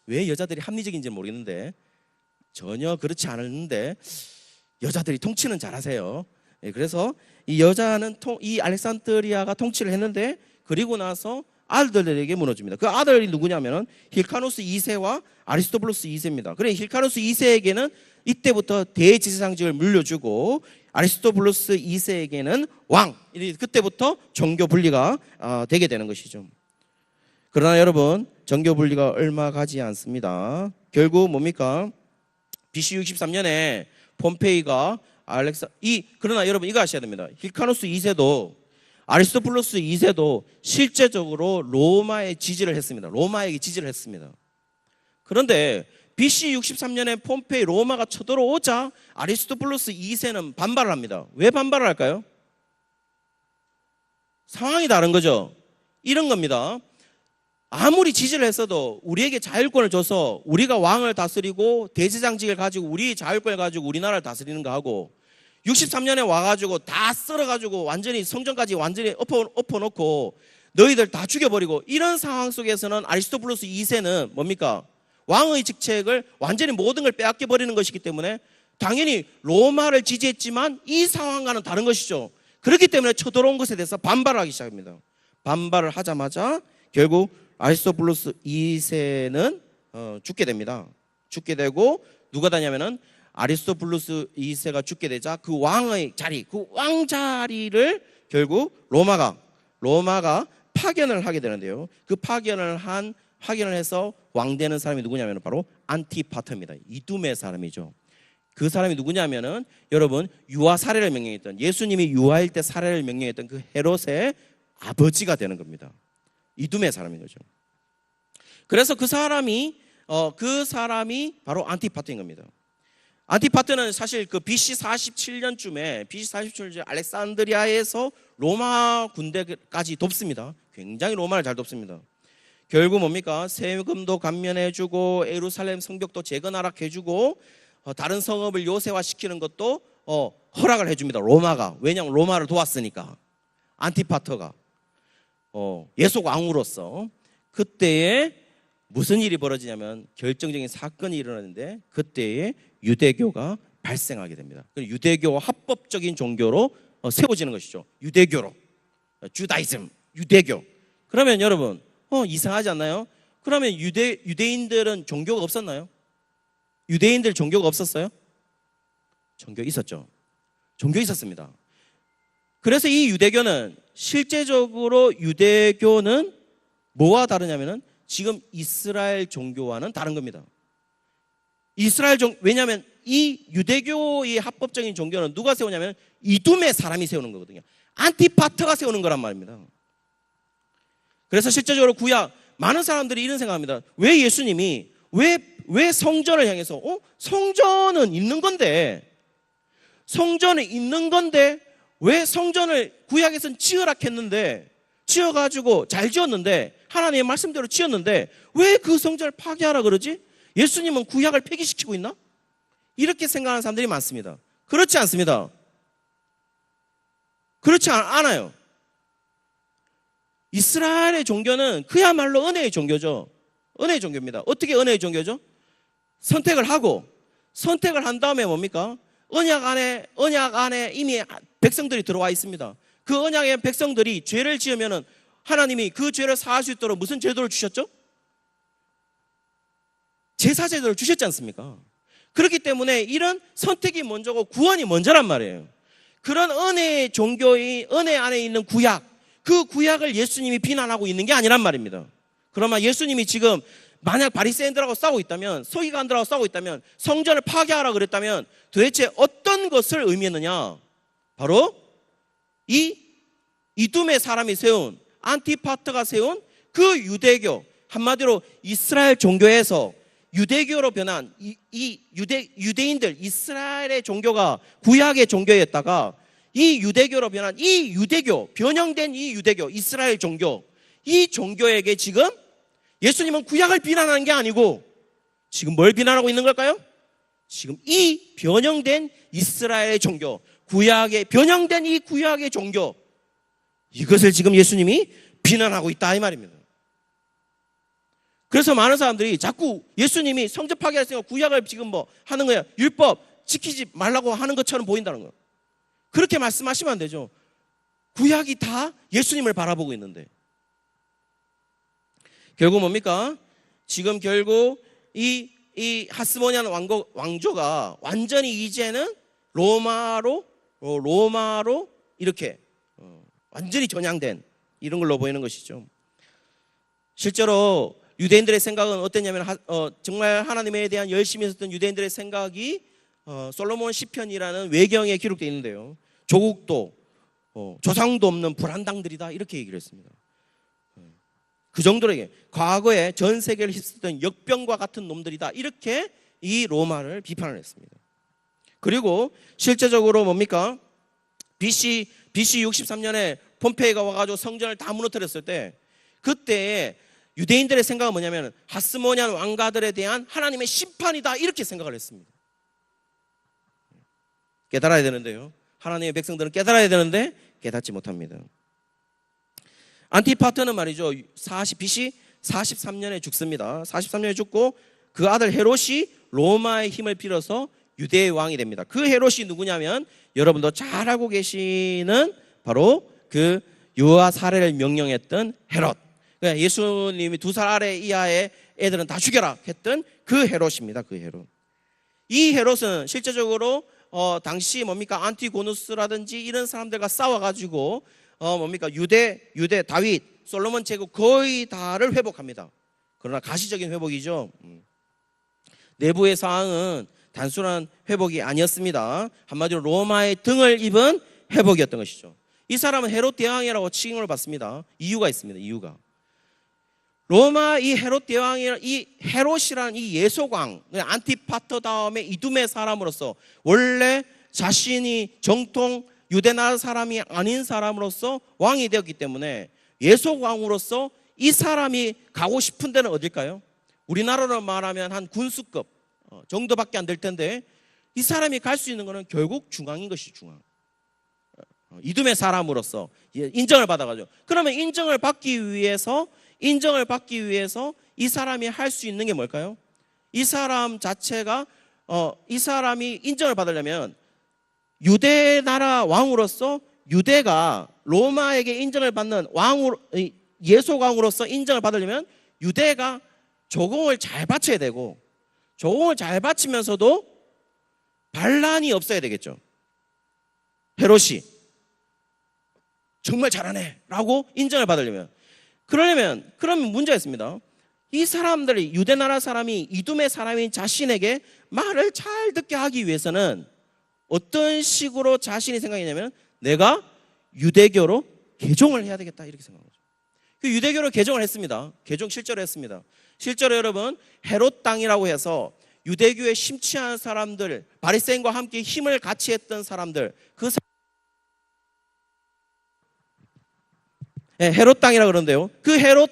왜 여자들이 합리적인지 모르겠는데 전혀 그렇지 않았는데 여자들이 통치는 잘하세요. 그래서 이 여자는 이 알렉산드리아가 통치를 했는데 그리고 나서 아들들에게 무너집니다. 그 아들이 누구냐면은 힐카노스 2세와 아리스토블루스 2세입니다. 그래 힐카노스 2세에게는 이때부터 대제사장직을 물려주고 아리스토블루스 2세에게는 왕. 그때부터 정교 분리가 되게 되는 것이죠. 그러나 여러분 정교 분리가 얼마 가지 않습니다. 결국 뭡니까? BC 63년에 폼페이가 그러나 여러분 이거 아셔야 됩니다. 힐카노스 2세도 아리스토블루스 2세도 실제적으로 로마에 지지를 했습니다. 로마에게 지지를 했습니다. 그런데 BC 63년에 폼페이 로마가 쳐들어오자 아리스토블루스 2세는 반발을 합니다. 왜 반발을 할까요? 상황이 다른 거죠. 이런 겁니다. 아무리 지지를 했어도 우리에게 자율권을 줘서 우리가 왕을 다스리고 대제사장직을 가지고 우리 자율권을 가지고 우리나라를 다스리는 거 하고 63년에 와가지고 다 썰어가지고 완전히 성전까지 완전히 엎어놓고 너희들 다 죽여버리고 이런 상황 속에서는 아리스토블루스 2세는 뭡니까? 왕의 직책을 완전히 모든 걸 빼앗겨버리는 것이기 때문에 당연히 로마를 지지했지만 이 상황과는 다른 것이죠. 그렇기 때문에 쳐들어온 것에 대해서 반발을 하기 시작합니다. 반발을 하자마자 결국 아리스토블루스 2세는 죽게 됩니다. 죽게 되고 누가 다냐면은 아리스토블루스 2세가 죽게 되자 그 왕의 자리, 그 왕 자리를 결국 로마가 파견을 하게 되는데요. 그 파견을 해서 왕 되는 사람이 누구냐면 바로 안티파터입니다. 이두메 사람이죠. 그 사람이 누구냐면은 여러분 유아 살해를 명령했던 예수님이 유아일 때 살해를 명령했던 그 헤롯의 아버지가 되는 겁니다. 이두메 사람인 거죠. 그래서 그 사람이 바로 안티파터인 겁니다. 안티파터는 사실 그 BC 47년쯤에 알렉산드리아에서 로마 군대까지 돕습니다. 굉장히 로마를 잘 돕습니다. 결국 뭡니까? 세금도 감면해주고 예루살렘 성벽도 재건하락해주고 다른 성읍을 요새화시키는 것도 허락을 해줍니다. 로마가. 왜냐하면 로마를 도왔으니까. 안티파터가 예속 왕으로서. 그때에 무슨 일이 벌어지냐면 결정적인 사건이 일어나는데 그때에 유대교가 발생하게 됩니다. 유대교와 합법적인 종교로 세워지는 것이죠. 유대교로. 주다이즘, 유대교. 그러면 여러분 이상하지 않나요? 그러면 유대인들은 종교가 없었나요? 유대인들 종교가 없었어요? 종교 있었죠. 종교 있었습니다. 그래서 이 유대교는 실제적으로 유대교는 뭐와 다르냐면은 지금 이스라엘 종교와는 다른 겁니다. 왜냐하면 이 유대교의 합법적인 종교는 누가 세우냐면 이두메 사람이 세우는 거거든요. 안티파터가 세우는 거란 말입니다. 그래서 실제적으로 구약 많은 사람들이 이런 생각합니다. 왜 예수님이 왜 성전을 향해서 성전은 있는 건데 왜 성전을 구약에서는 지으라 했는데 지어가지고 잘 지었는데 하나님의 말씀대로 지었는데 왜 그 성전을 파괴하라 그러지? 예수님은 구약을 폐기시키고 있나? 이렇게 생각하는 사람들이 많습니다. 그렇지 않습니다. 그렇지 않아요. 이스라엘의 종교는 그야말로 은혜의 종교죠. 은혜의 종교입니다. 어떻게 은혜의 종교죠? 선택을 한 다음에 뭡니까? 언약 안에 이미 백성들이 들어와 있습니다. 그 언약의 백성들이 죄를 지으면은 하나님이 그 죄를 사할 수 있도록 무슨 제도를 주셨죠? 제사 제도를 주셨지 않습니까? 그렇기 때문에 이런 선택이 먼저고 구원이 먼저란 말이에요. 그런 은혜의 종교의 은혜 안에 있는 구약, 그 구약을 예수님이 비난하고 있는 게 아니란 말입니다. 그러면 예수님이 지금 만약 바리새인들하고 싸우고 있다면, 서기관들하고 싸우고 있다면, 성전을 파괴하라 그랬다면 도대체 어떤 것을 의미했느냐? 바로 이두메 사람이 세운, 안티파터가 세운 그 유대교, 한마디로 이스라엘 종교에서 유대교로 변한 유대인들, 이스라엘의 종교가 구약의 종교였다가 이 유대교로 변한 이 유대교, 변형된 이 유대교, 이스라엘 종교, 이 종교에게 지금 예수님은 구약을 비난하는 게 아니고 지금 뭘 비난하고 있는 걸까요? 지금 이 변형된 이스라엘의 종교, 변형된 이 구약의 종교, 이것을 지금 예수님이 비난하고 있다 이 말입니다. 그래서 많은 사람들이 자꾸 예수님이 성전 파괴했으니까 구약을 지금 하는 거야, 율법 지키지 말라고 하는 것처럼 보인다는 거예요. 그렇게 말씀하시면 안 되죠. 구약이 다 예수님을 바라보고 있는데. 결국 뭡니까? 지금 결국 이 하스모니안 왕조가 완전히 이제는 로마로 이렇게 완전히 전향된 이런 걸로 보이는 것이죠. 실제로 유대인들의 생각은 어땠냐면 정말 하나님에 대한 열심히 있었던 유대인들의 생각이 솔로몬 시편이라는 외경에 기록되어 있는데요. 조국도 조상도 없는 불안당들이다 이렇게 얘기를 했습니다. 그 정도로 과거에 전 세계를 휩쓸던 역병과 같은 놈들이다 이렇게 이 로마를 비판을 했습니다. 그리고 실제적으로 뭡니까? BC 63년에 폼페이가 와가지고 성전을 다 무너뜨렸을 때 그때에 유대인들의 생각은 뭐냐면 하스모니안 왕가들에 대한 하나님의 심판이다 이렇게 생각을 했습니다. 깨달아야 되는데요. 하나님의 백성들은 깨달아야 되는데 깨닫지 못합니다. 안티파터는 말이죠. BC 43년에 죽습니다. 43년에 죽고 그 아들 헤롯이 로마의 힘을 빌어서 유대의 왕이 됩니다. 그 헤롯이 누구냐면 여러분도 잘 알고 계시는 바로 그 유아 살해를 명령했던 헤롯. 그러니까 예수님이 2살 아래 이하의 애들은 다 죽여라 했던 그 헤롯입니다. 그 헤롯. 이 헤롯은 실제적으로 당시 뭡니까? 안티고누스라든지 이런 사람들과 싸워가지고 뭡니까? 유대 다윗, 솔로몬 제국 거의 다를 회복합니다. 그러나 가시적인 회복이죠. 내부의 상황은 단순한 회복이 아니었습니다. 한마디로 로마의 등을 입은 회복이었던 것이죠. 이 사람은 헤롯 대왕이라고 칭을 받습니다. 이유가 있습니다. 이유가. 로마 이 헤롯 대왕이 이 헤롯이란 이 예속왕, 안티파터 다음에 이두메 사람으로서 원래 자신이 정통 유대 나라 사람이 아닌 사람으로서 왕이 되었기 때문에 예속왕으로서 이 사람이 가고 싶은 데는 어딜까요? 우리나라로 말하면 한 군수급 정도밖에 안 될 텐데 이 사람이 갈 수 있는 것은 결국 중앙인 것이 중앙. 이둠의 사람으로서 인정을 받아가지고. 그러면 인정을 받기 위해서 이 사람이 할 수 있는 게 뭘까요? 이 사람 자체가 이 사람이 인정을 받으려면 유대 나라 왕으로서, 유대가 로마에게 인정을 받는 왕으로, 예소왕으로서 인정을 받으려면 유대가 조공을 잘 바쳐야 되고, 조공을 잘 바치면서도 반란이 없어야 되겠죠. 헤롯이 정말 잘하네 라고 인정을 받으려면, 그러면 문제가 있습니다. 이 사람들이, 유대 나라 사람이, 이둠의 사람인 자신에게 말을 잘 듣게 하기 위해서는 어떤 식으로 자신이 생각했냐면, 내가 유대교로 개종을 해야 되겠다 이렇게 생각한 거죠. 그 유대교로 개종을 했습니다. 개종 실제로 했습니다. 실제로 여러분, 헤롯 당이라고 해서 유대교에 심취한 사람들, 바리새인과 함께 힘을 같이 했던 사람들, 헤롯 당이라고 그러는데요. 그 헤롯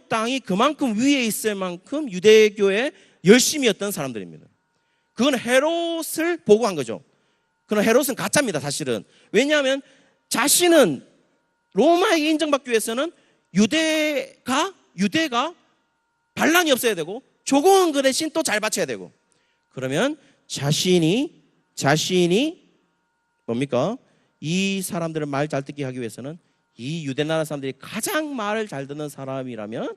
당이 그만큼 위에 있을 만큼 유대교에 열심히 했던 사람들입니다. 그건 헤롯을 보고한 거죠. 그러나 헤롯은 가짜입니다, 사실은. 왜냐하면 자신은 로마에게 인정받기 위해서는 유대가 반란이 없어야 되고, 조공은 그 대신 또 잘 바쳐야 되고, 그러면 자신이 뭡니까? 이 사람들을 말 잘 듣게 하기 위해서는 이 유대 나라 사람들이 가장 말을 잘 듣는 사람이라면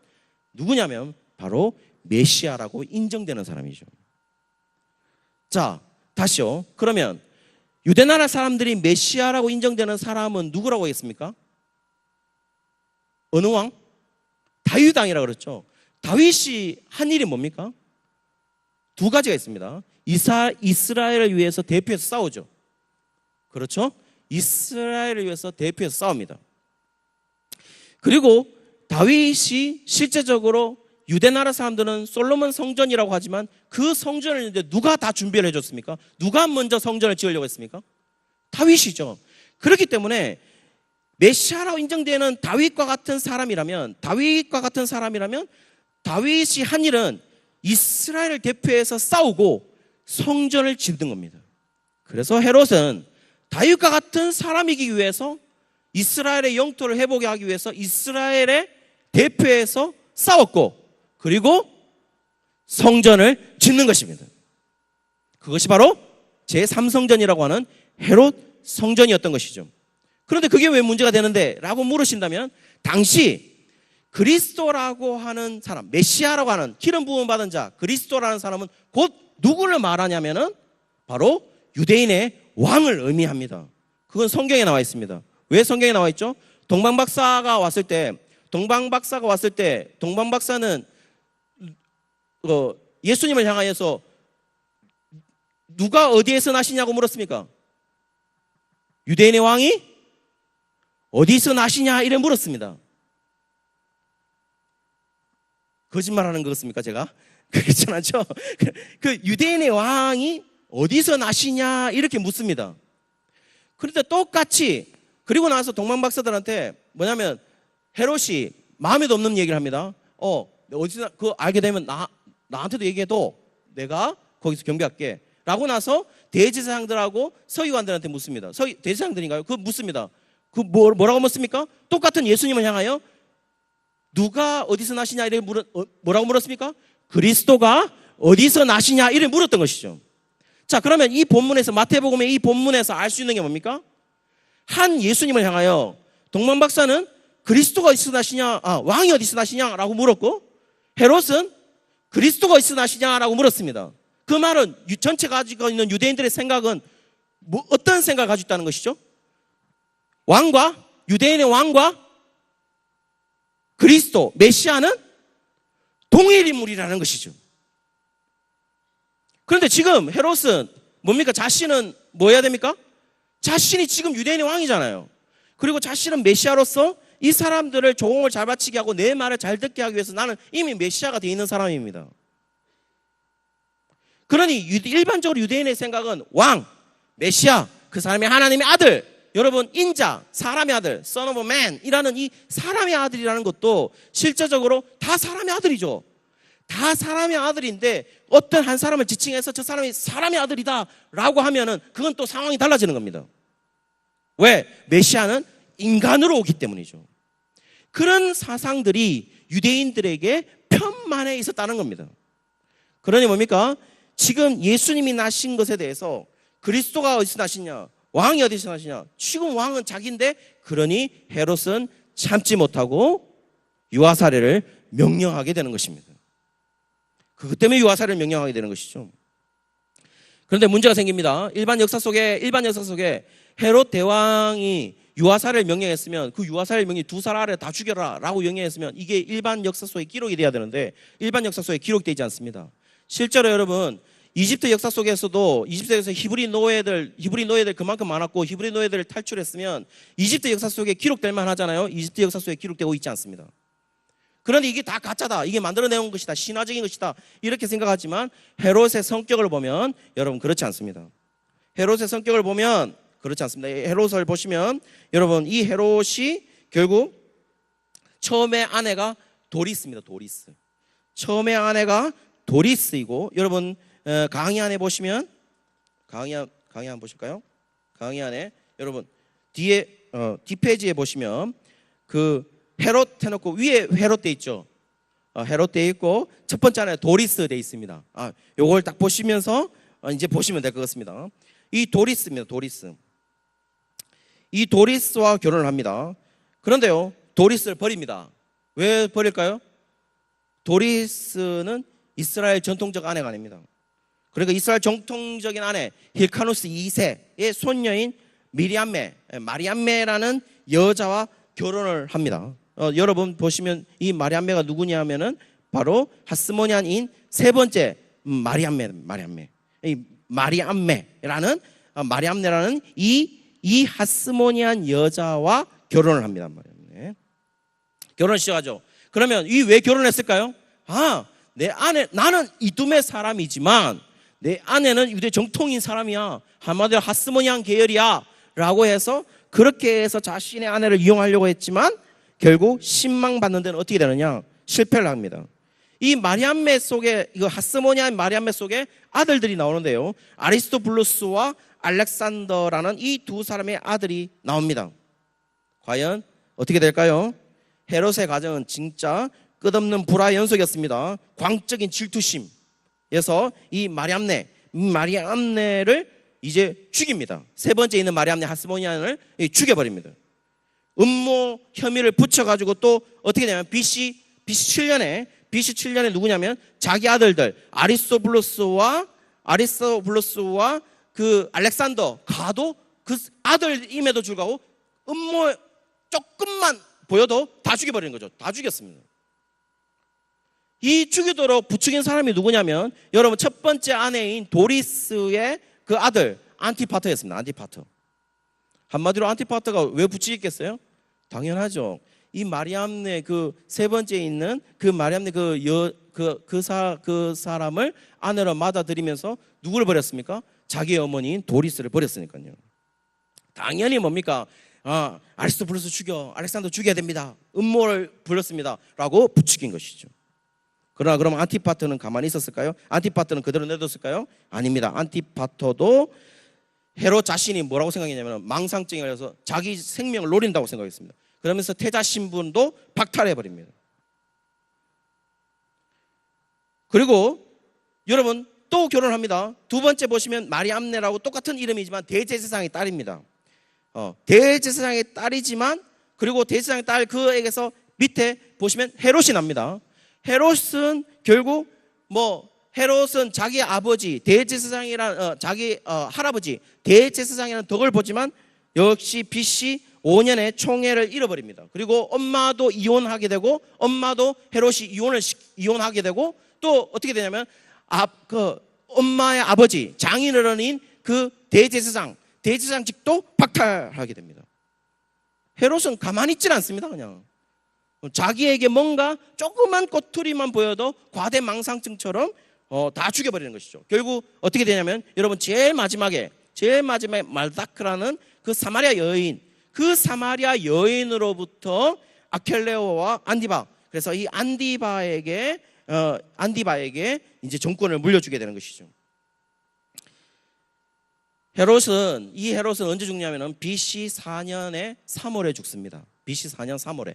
누구냐면 바로 메시아라고 인정되는 사람이죠. 자, 다시요. 그러면 유대 나라 사람들이 메시아라고 인정되는 사람은 누구라고 하겠습니까? 어느 왕? 다윗 왕이라고 그랬죠. 다윗이 한 일이 뭡니까? 두 가지가 있습니다. 이스라엘을 위해서 대표해서 싸우죠. 그렇죠? 이스라엘을 위해서 대표해서 싸웁니다. 그리고 다윗이 실제적으로, 유대 나라 사람들은 솔로몬 성전이라고 하지만 그 성전을 이제 누가 다 준비를 해줬습니까? 누가 먼저 성전을 지으려고 했습니까? 다윗이죠. 그렇기 때문에 메시아라고 인정되는 다윗과 같은 사람이라면 다윗이 한 일은 이스라엘을 대표해서 싸우고 성전을 짓는 겁니다. 그래서 헤롯은 다윗과 같은 사람이기 위해서, 이스라엘의 영토를 회복하게 하기 위해서 이스라엘의 대표해서 싸웠고, 그리고 성전을 짓는 것입니다. 그것이 바로 제3성전이라고 하는 헤롯 성전이었던 것이죠. 그런데 그게 왜 문제가 되는데? 라고 물으신다면, 당시 그리스도라고 하는 사람, 메시아라고 하는 기름 부음 받은 자, 그리스도라는 사람은 곧 누구를 말하냐면은 바로 유대인의 왕을 의미합니다. 그건 성경에 나와 있습니다. 왜 성경에 나와 있죠? 동방박사가 왔을 때 동방박사는 예수님을 향하여서 누가 어디에서 나시냐고 물었습니까? 유대인의 왕이 어디서 나시냐 이래 물었습니다. 거짓말하는 거겠습니까, 제가? 그렇지 않죠? 그 유대인의 왕이 어디서 나시냐 이렇게 묻습니다. 그런데 똑같이, 그리고 나서 동방박사들한테 뭐냐면 헤롯이 마음에도 없는 얘기를 합니다. 어디서 그거 알게 되면 나한테도 얘기해도 내가 거기서 경배할게 라고 나서 대제사장들하고 서기관들한테 묻습니다. 대제사장들인가요? 그거 묻습니다. 그 뭐라고 묻습니까? 똑같은 예수님을 향하여 누가 어디서 나시냐 이래 뭐라고 물었습니까? 그리스도가 어디서 나시냐 이래 물었던 것이죠. 자, 그러면 이 본문에서, 마태복음의 이 본문에서 알 수 있는 게 뭡니까? 한 예수님을 향하여 동방박사는 그리스도가 어디서 나시냐, 왕이 어디서 나시냐라고 물었고, 헤롯은 그리스도가 어디서 나시냐라고 물었습니다. 그 말은 전체 가지고 있는 유대인들의 생각은 어떤 생각을 가지고 있다는 것이죠? 유대인의 왕과 그리스도, 메시아는 동일 인물이라는 것이죠. 그런데 지금 헤롯은 뭡니까? 자신은 뭐 해야 됩니까? 자신이 지금 유대인의 왕이잖아요. 그리고 자신은 메시아로서 이 사람들을 조공을 잘 바치게 하고 내 말을 잘 듣게 하기 위해서 나는 이미 메시아가 되어 있는 사람입니다. 그러니 일반적으로 유대인의 생각은 왕, 메시아, 그 사람이 하나님의 아들, 여러분 인자, 사람의 아들, son of man 이라는 이 사람의 아들이라는 것도 실제적으로 다 사람의 아들이죠. 다 사람의 아들인데 어떤 한 사람을 지칭해서 저 사람이 사람의 아들이다 라고 하면은 그건 또 상황이 달라지는 겁니다. 왜? 메시아는 인간으로 오기 때문이죠. 그런 사상들이 유대인들에게 편만에 있었다는 겁니다. 그러니 뭡니까? 지금 예수님이 나신 것에 대해서 그리스도가 어디서 나시냐? 왕이 어디서 나시냐? 지금 왕은 자기인데, 그러니 헤롯은 참지 못하고 유아살해를 명령하게 되는 것입니다. 그것 때문에 유아살해를 명령하게 되는 것이죠. 그런데 문제가 생깁니다. 일반 역사 속에 헤롯 대왕이 유아살해를 명령했으면, 그 유아살해 명령이 두 살 아래 다 죽여라 라고 명령했으면 이게 일반 역사 속에 기록이 돼야 되는데 일반 역사 속에 기록되지 않습니다. 실제로 여러분, 이집트 역사 속에서도 이집트에서 히브리 노예들 그만큼 많았고 히브리 노예들을 탈출했으면 이집트 역사 속에 기록될 만하잖아요. 이집트 역사 속에 기록되고 있지 않습니다. 그런데 이게 다 가짜다, 이게 만들어내온 것이다, 신화적인 것이다, 이렇게 생각하지만 헤롯의 성격을 보면 여러분 그렇지 않습니다. 헤롯의 성격을 보면 그렇지 않습니다. 헤롯을 보시면 여러분, 이 헤롯이 결국 처음에 아내가 도리스입니다. 도리스. 처음에 아내가 도리스이고, 여러분 강의 안에 보시면 강의 한번 보실까요? 강의 안에 여러분 뒤에 뒷페이지에 보시면 그 헤롯 해놓고 위에 헤롯 돼 있죠. 헤롯 돼 있고 첫 번째 안에 도리스 돼 있습니다. 요걸 딱 보시면서 이제 보시면 될 것 같습니다. 이 도리스입니다. 도리스. 이 도리스와 결혼을 합니다. 그런데요, 도리스를 버립니다. 왜 버릴까요? 도리스는 이스라엘 전통적 아내가 아닙니다. 그러니까 이스라엘 정통적인 아내 힐카누스 2세의 손녀인 마리암메라는 여자와 결혼을 합니다. 여러분 보시면 이 마리암메가 누구냐 하면은 바로 하스모니안인 세 번째 마리암메라는 이 하스모니안 여자와 결혼을 합니다. 결혼을 시작하죠. 그러면 이 왜 결혼했을까요? 내 아내, 나는 이두메 사람이지만 내 아내는 유대 정통인 사람이야, 한마디로 하스모니안 계열이야 라고 해서 그렇게 해서 자신의 아내를 이용하려고 했지만 결국 신망받는 데는 어떻게 되느냐? 실패를 합니다. 이 마리암메 속에, 이거 하스모니안 마리암메 속에 아들들이 나오는데요, 아리스토블루스와 알렉산더라는 이 두 사람의 아들이 나옵니다. 과연 어떻게 될까요? 헤롯의 가정은 진짜 끝없는 불화의 연속이었습니다. 광적인 질투심에서 이 마리암네를 이제 죽입니다. 세 번째 있는 마리암네 하스모니안을 죽여버립니다. 음모 혐의를 붙여가지고 또 어떻게 되냐면 BC 7년에 누구냐면 자기 아들들 아리스토블루스와 그 알렉산더 가도 그 아들임에도 불구하고 음모 조금만 보여도 다 죽여버리는 거죠. 다 죽였습니다. 이 죽이도록 부추긴 사람이 누구냐면 여러분 첫 번째 아내인 도리스의 그 아들 안티파터였습니다. 안티파터. 한마디로 안티파터가 왜 부추겼겠어요? 당연하죠. 이 마리암네 그 세 번째 있는 그 마리암네 그 사람을 아내로 맞아들이면서 누구를 버렸습니까? 자기의 어머니인 도리스를 버렸으니까요. 당연히 뭡니까? 아리스토블루스 죽여, 알렉산더 죽여야 됩니다, 음모를 불렀습니다 라고 부추긴 것이죠. 그러나 그럼 안티파터는 가만히 있었을까요? 안티파터는 그대로 내뒀을까요? 아닙니다. 안티파터도 헤롯 자신이 뭐라고 생각했냐면 망상증이 걸려서 자기 생명을 노린다고 생각했습니다. 그러면서 태자 신분도 박탈해버립니다. 그리고 여러분 또 결혼합니다. 두 번째 보시면 마리암네라고 똑같은 이름이지만 대제사장의 딸입니다. 대제사장의 딸이지만, 그리고 대제사장의 딸 그에게서 밑에 보시면 헤롯이 납니다. 헤롯은 결국 헤롯은 자기 아버지 대제사장이란 자기 할아버지 대제사장이라는 덕을 보지만 역시 BC 5년에 총애를 잃어버립니다. 그리고 엄마도 이혼하게 되고, 엄마도 헤롯이 이혼하게 되고, 또 어떻게 되냐면 엄마의 아버지 장인어른인 그 대제사장직도 박탈하게 됩니다. 헤롯은 가만히 있질 않습니다. 그냥 자기에게 뭔가 조그만 꼬투리만 보여도 과대망상증처럼 다 죽여버리는 것이죠. 결국 어떻게 되냐면 여러분 제일 마지막에 말다크라는 그 사마리아 여인으로부터 아켈레오와 안디바, 그래서 이 안디바에게 이제 정권을 물려주게 되는 것이죠. 이 헤롯은 언제 죽냐면은 BC 4년에 3월에 죽습니다. BC 4년 3월에.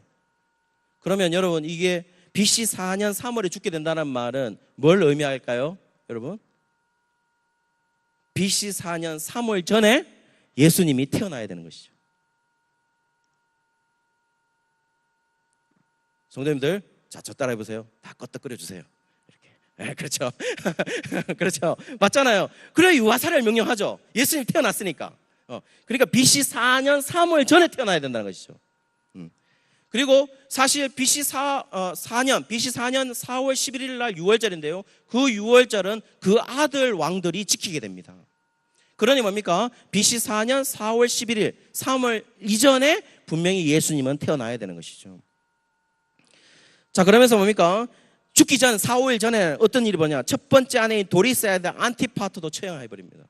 그러면 여러분 이게 BC 4년 3월에 죽게 된다는 말은 뭘 의미할까요? 여러분 BC 4년 3월 전에 예수님이 태어나야 되는 것이죠. 성도님들, 자, 저 따라해 보세요. 다 껐다 끓여주세요. 이렇게. 네, 그렇죠. 그렇죠. 맞잖아요. 그래 유아살을 명령하죠. 예수님 태어났으니까. 그러니까 BC 4년 3월 전에 태어나야 된다는 것이죠. 그리고 사실 BC 4년 4월 11일 날 6월절인데요. 그 6월절은 그 아들 왕들이 지키게 됩니다. 그러니 뭡니까? BC 4년 4월 11일 3월 이전에 분명히 예수님은 태어나야 되는 것이죠. 자, 그러면서 뭡니까? 죽기 전 4월 전에 어떤 일이 뭐냐? 첫 번째 아내인 도리스에다 안티파트도 처형해버립니다.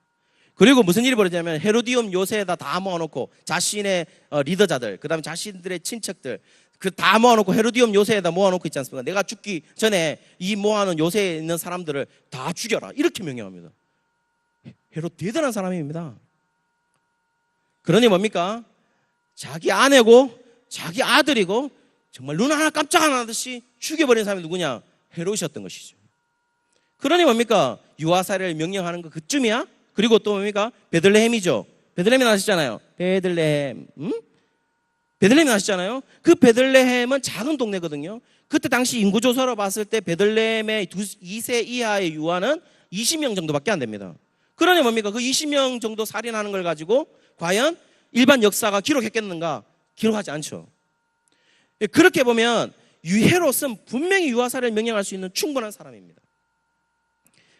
그리고 무슨 일이 벌어지냐면 헤로디움 요새에다 다 모아놓고 자신의 리더자들, 그 다음에 자신들의 친척들 그 다 모아놓고 헤로디움 요새에다 모아놓고 있지 않습니까? 내가 죽기 전에 이 모아놓은 요새에 있는 사람들을 다 죽여라 이렇게 명령합니다. 헤롯 대단한 사람입니다. 그러니 뭡니까? 자기 아내고 자기 아들이고 정말 눈 하나 깜짝 안 하듯이 죽여버린 사람이 누구냐? 헤롯이었던 것이죠. 그러니 뭡니까? 유아살을 명령하는 거 그쯤이야? 그리고 또 뭡니까? 베들레헴이죠. 베들레헴이 나시잖아요. 베들레헴. 베들레헴이 나시잖아요. 그 베들레헴은 작은 동네거든요. 그때 당시 인구조사로 봤을 때 베들레헴의 2세 이하의 유아는 20명 정도밖에 안 됩니다. 그러니 뭡니까? 그 20명 정도 살인하는 걸 가지고 과연 일반 역사가 기록했겠는가? 기록하지 않죠. 그렇게 보면 헤롯은 분명히 유아살을 명령할 수 있는 충분한 사람입니다.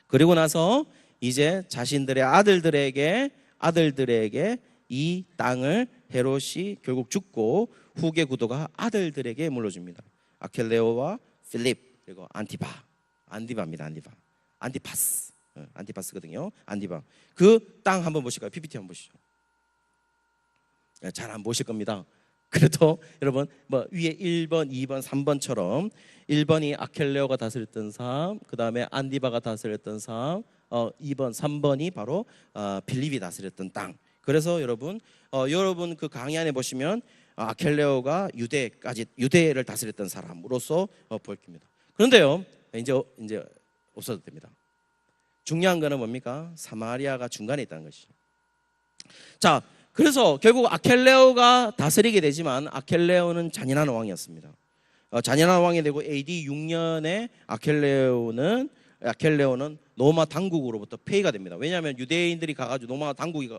그리고 나서 이제 자신들의 아들들에게 이 땅을 헤롯이 결국 죽고 후계 구도가 아들들에게 물려줍니다. 아켈레오와 필립 그리고 안디바입니다. 안티파스거든요. 안디바. 그 땅 한번 보실까요? PPT 한번 보시죠. 잘 안 보실 겁니다. 그래도 여러분 뭐 위에 1번, 2번, 3번처럼 1번이 아켈레오가 다스렸던 삶, 그 다음에 안디바가 다스렸던 삶, 2번, 3번이 바로 필립이 다스렸던 땅. 그래서 여러분 그 강의 안에 보시면 아켈레오가 유대를 다스렸던 사람으로서 보입니다. 그런데요 이제 없어도 됩니다. 중요한 거는 뭡니까? 사마리아가 중간에 있다는 것이죠. 자, 그래서 결국 아켈레오가 다스리게 되지만 아켈레오는 잔인한 왕이었습니다. 잔인한 왕이 되고 AD 6년에 아켈레오는 로마 당국으로부터 폐위가 됩니다. 왜냐하면 유대인들이 가가지고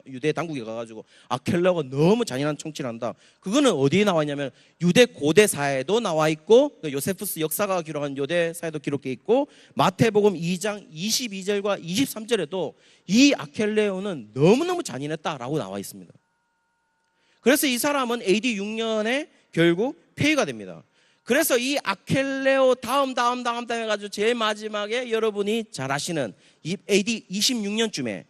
유대 당국이 가가지고 아켈레오가 너무 잔인한 통치를 한다. 그거는 어디에 나와 있냐면 유대 고대사에도 나와 있고 요세푸스 역사가 기록한 유대사에도 기록되어 있고 마태복음 2장 22절과 23절에도 이 아켈레오는 너무너무 잔인했다라고 나와 있습니다. 그래서 이 사람은 AD 6년에 결국 폐위가 됩니다. 그래서 이 아켈레오 다음 해가지고 제일 마지막에 여러분이 잘 아시는 AD 26년쯤에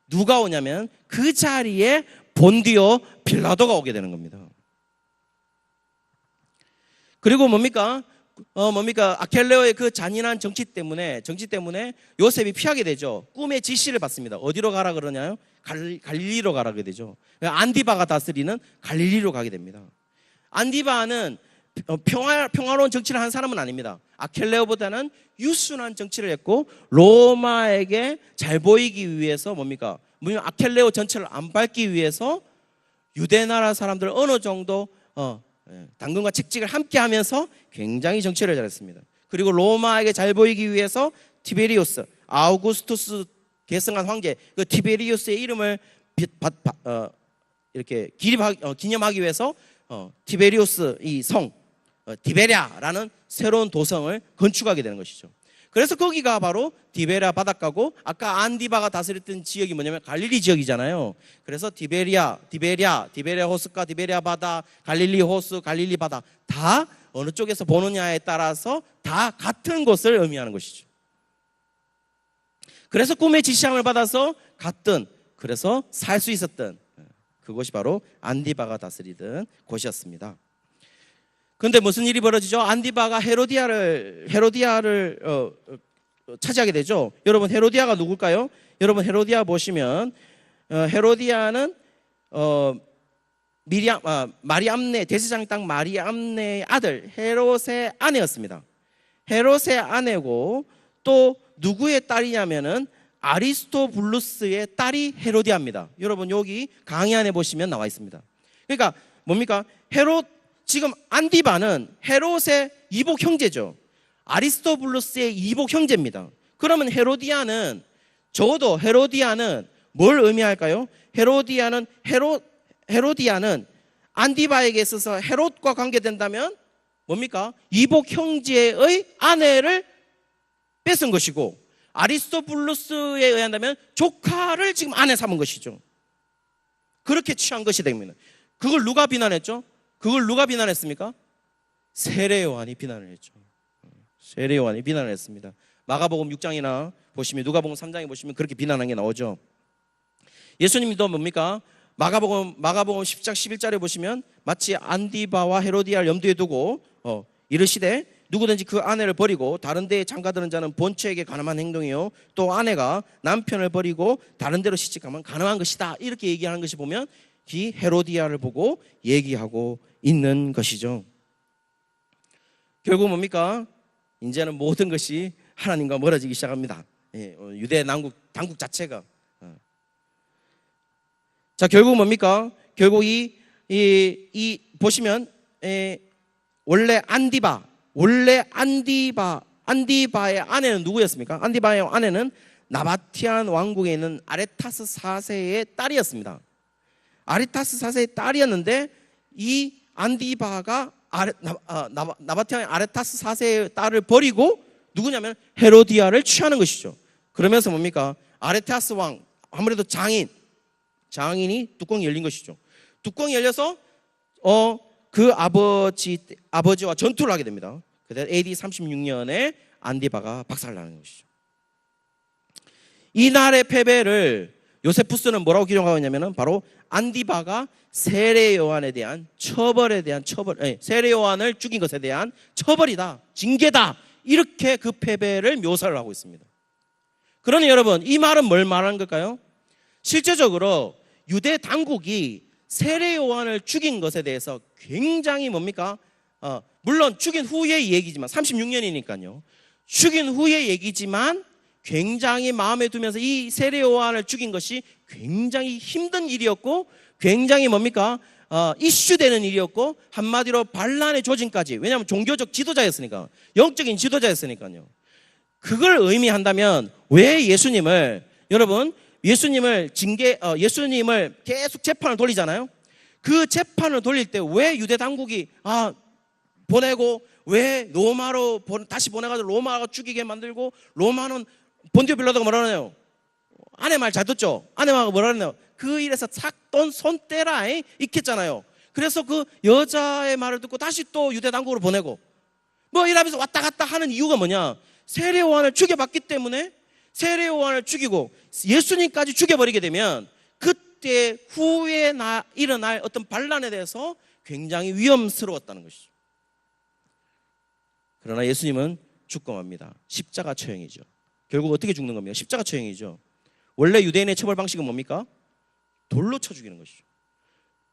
누가 오냐면 그 자리에 본디오 빌라도가 오게 되는 겁니다. 그리고 뭡니까? 아켈레오의 그 잔인한 정치 때문에 요셉이 피하게 되죠. 꿈의 지시를 받습니다. 어디로 가라 그러냐요? 갈릴리로 가라게 되죠. 안디바가 다스리는 갈릴리로 가게 됩니다. 안디바는 평화로운 정치를 한 사람은 아닙니다. 아켈레오보다는 유순한 정치를 했고 로마에게 잘 보이기 위해서 아켈레오 전체를 안 밟기 위해서 유대나라 사람들 어느 정도 당근과 채찍을 함께 하면서 굉장히 정치를 잘했습니다. 그리고 로마에게 잘 보이기 위해서 티베리우스, 아우구스투스 계승한 황제 그 티베리우스의 이름을 이렇게 기념하기 위해서 티베리우스 이 성 디베랴라는 새로운 도성을 건축하게 되는 것이죠. 그래서 거기가 바로 디베랴 바닷가고 아까 안디바가 다스렸던 지역이 뭐냐면 갈릴리 지역이잖아요. 그래서 디베랴 호수가 디베랴 바다, 갈릴리 호수, 갈릴리 바다 다 어느 쪽에서 보느냐에 따라서 다 같은 곳을 의미하는 것이죠. 그래서 꿈의 지시함을 받아서 그래서 살 수 있었던 그곳이 바로 안디바가 다스리던 곳이었습니다. 그런데 무슨 일이 벌어지죠? 안디바가 헤로디아를 차지하게 되죠. 여러분 헤로디아가 누굴까요? 여러분 헤로디아 보시면 헤로디아는 마리암네, 대제사장 땅 마리암네의 아들 헤롯의 아내였습니다. 헤롯의 아내고 또 누구의 딸이냐면은 아리스토블루스의 딸이 헤로디아입니다. 여러분 여기 강의 안에 보시면 나와 있습니다. 그러니까 뭡니까? 헤롯, 지금 안디바는 헤롯의 이복 형제죠. 아리스토블루스의 이복 형제입니다. 그러면 헤로디아는, 적어도 헤로디아는 뭘 의미할까요? 헤로디아는 안디바에게 있어서 헤롯과 관계된다면 뭡니까? 이복 형제의 아내를 뺏은 것이고, 아리스토블루스에 의한다면 조카를 지금 아내 삼은 것이죠. 그렇게 취한 것이 됩니다. 그걸 누가 비난했죠? 그걸 누가 비난했습니까? 세례 요한이 비난을 했죠. 세례 요한이 비난을 했습니다. 마가복음 6장이나 보시면, 누가복음 3장에 보시면 그렇게 비난한 게 나오죠. 예수님도 뭡니까? 마가복음 10장 11절에 보시면 마치 안디바와 헤로디아를 염두에 두고 이르시되 누구든지 그 아내를 버리고 다른 데에 장가드는 자는 본처에게 간음한 행동이요, 또 아내가 남편을 버리고 다른 데로 시집가면 간음한 것이다, 이렇게 얘기하는 것이 보면 이 헤로디아를 보고 얘기하고 있는 것이죠. 결국 뭡니까? 이제는 모든 것이 하나님과 멀어지기 시작합니다. 유대 당국 자체가. 자, 결국 뭡니까? 결국 이 보시면 원래 안디바의 아내는 누구였습니까? 안디바의 아내는 나바티안 왕국에 있는 아레타스 4세의 딸이었습니다. 아레타스 4세의 딸이었는데 이 안디바가 나바티안 아레타스 4세의 딸을 버리고 누구냐면 헤로디아를 취하는 것이죠. 그러면서 뭡니까? 아레타스 왕, 아무래도 장인이 뚜껑이 열린 것이죠. 뚜껑이 열려서 그 아버지와 전투를 하게 됩니다. 그때 AD 36년에 안디바가 박살나는 것이죠. 이날의 패배를 요세푸스는 뭐라고 기록하고 있냐면은 바로 안디바가 세례 요한에 대한 세례 요한을 죽인 것에 대한 처벌이다, 징계다, 이렇게 그 패배를 묘사를 하고 있습니다. 그러니 여러분, 이 말은 뭘 말하는 걸까요? 실제적으로 유대 당국이 세례 요한을 죽인 것에 대해서 굉장히 뭡니까? 물론 죽인 후의 얘기지만, 36년이니까요. 죽인 후의 얘기지만 굉장히 마음에 두면서 이 세례 요한을 죽인 것이 굉장히 힘든 일이었고, 굉장히 뭡니까? 이슈되는 일이었고, 한마디로 반란의 조짐까지. 왜냐하면 종교적 지도자였으니까, 영적인 지도자였으니까요. 그걸 의미한다면 왜 예수님을 예수님을 계속 재판을 돌리잖아요. 그 재판을 돌릴 때 왜 유대 당국이 보내고, 왜 로마로 다시 보내가지고 로마가 죽이게 만들고, 로마는 본디오 빌라도가 뭐라 그러나요? 아내 말 잘 듣죠? 아내 말가 뭐라 그러나요? 그 일에서 삭돈 손떼라 익혔잖아요. 그래서 그 여자의 말을 듣고 다시 또 유대 당국으로 보내고, 뭐 이러면서 왔다 갔다 하는 이유가 뭐냐? 세례 요한을 죽여봤기 때문에 세례 요한을 죽이고 예수님까지 죽여버리게 되면 그때 후에 일어날 어떤 반란에 대해서 굉장히 위험스러웠다는 것이죠. 그러나 예수님은 죽고 맙니다. 십자가 처형이죠. 결국 어떻게 죽는 겁니까? 십자가 처형이죠. 원래 유대인의 처벌 방식은 뭡니까? 돌로 쳐 죽이는 것이죠.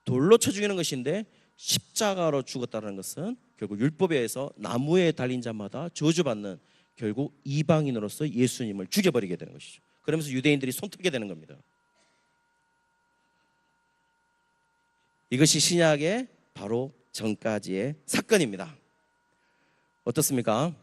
돌로 쳐 죽이는 것인데, 십자가로 죽었다는 것은 결국 율법에 의해서 나무에 달린 자마다 저주받는, 결국 이방인으로서 예수님을 죽여버리게 되는 것이죠. 그러면서 유대인들이 손톱게 되는 겁니다. 이것이 신약의 바로 전까지의 사건입니다. 어떻습니까?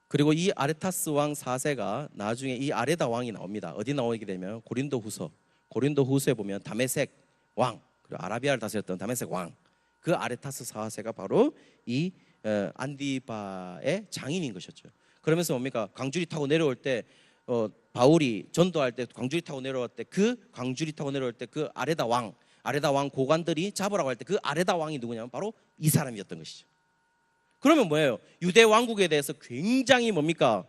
그리고 이 아레타스 왕 4세가 나중에 이 아레다 왕이 나옵니다. 어디 나오게 되면 고린도후서에 보면 다메섹 왕, 그리고 아라비아를 다스렸던 다메섹 왕, 그 아레타스 4세가 바로 이 안디바의 장인인 것이었죠. 그러면서 뭡니까? 광주리 타고 내려올 때 바울이 전도할 때 광주리 타고 내려올 때 그 아레다 왕 고관들이 잡으라고 할 때 그 아레다 왕이 누구냐면 바로 이 사람이었던 것이죠. 그러면 뭐예요? 유대 왕국에 대해서 굉장히 뭡니까?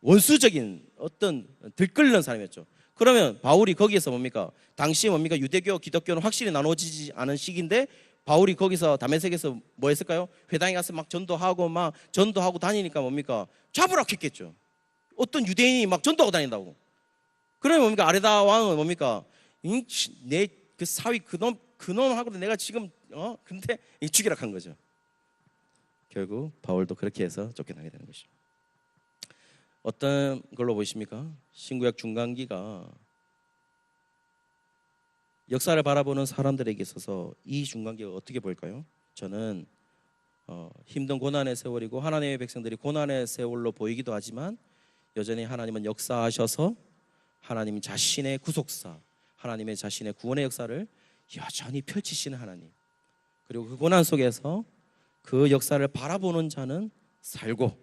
원수적인 어떤 들끓는 사람이었죠. 그러면 바울이 거기에서 뭡니까? 당시 뭡니까? 유대교, 기독교는 확실히 나눠지지 않은 시기인데, 바울이 거기서 다메섹에서 뭐 했을까요? 회당에 가서 막 전도하고 다니니까 뭡니까? 잡으라고 했겠죠. 어떤 유대인이 막 전도하고 다닌다고. 그러면 뭡니까? 아레다 왕은 뭡니까? 내 그 사위 그놈하고도 내가 지금 근데 죽이라 한 거죠. 결국 바울도 그렇게 해서 쫓겨나게 되는 것이죠. 어떤 걸로 보십니까? 신구약 중간기가 역사를 바라보는 사람들에게 있어서 이 중간기가 어떻게 보일까요? 저는 힘든 고난의 세월이고 하나님의 백성들이 고난의 세월로 보이기도 하지만 여전히 하나님은 역사하셔서 하나님 자신의 구속사, 하나님의 자신의 구원의 역사를 여전히 펼치시는 하나님, 그리고 그 고난 속에서 그 역사를 바라보는 자는 살고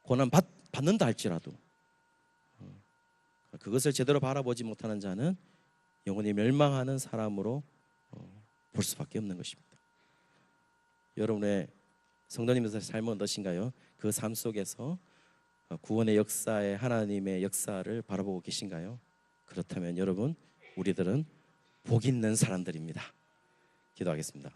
고난 받는다 할지라도 그것을 제대로 바라보지 못하는 자는 영원히 멸망하는 사람으로 볼 수밖에 없는 것입니다. 여러분의 성도님의 삶은 어떠신가요? 그 삶 속에서 구원의 역사에 하나님의 역사를 바라보고 계신가요? 그렇다면 여러분, 우리들은 복 있는 사람들입니다. 기도하겠습니다.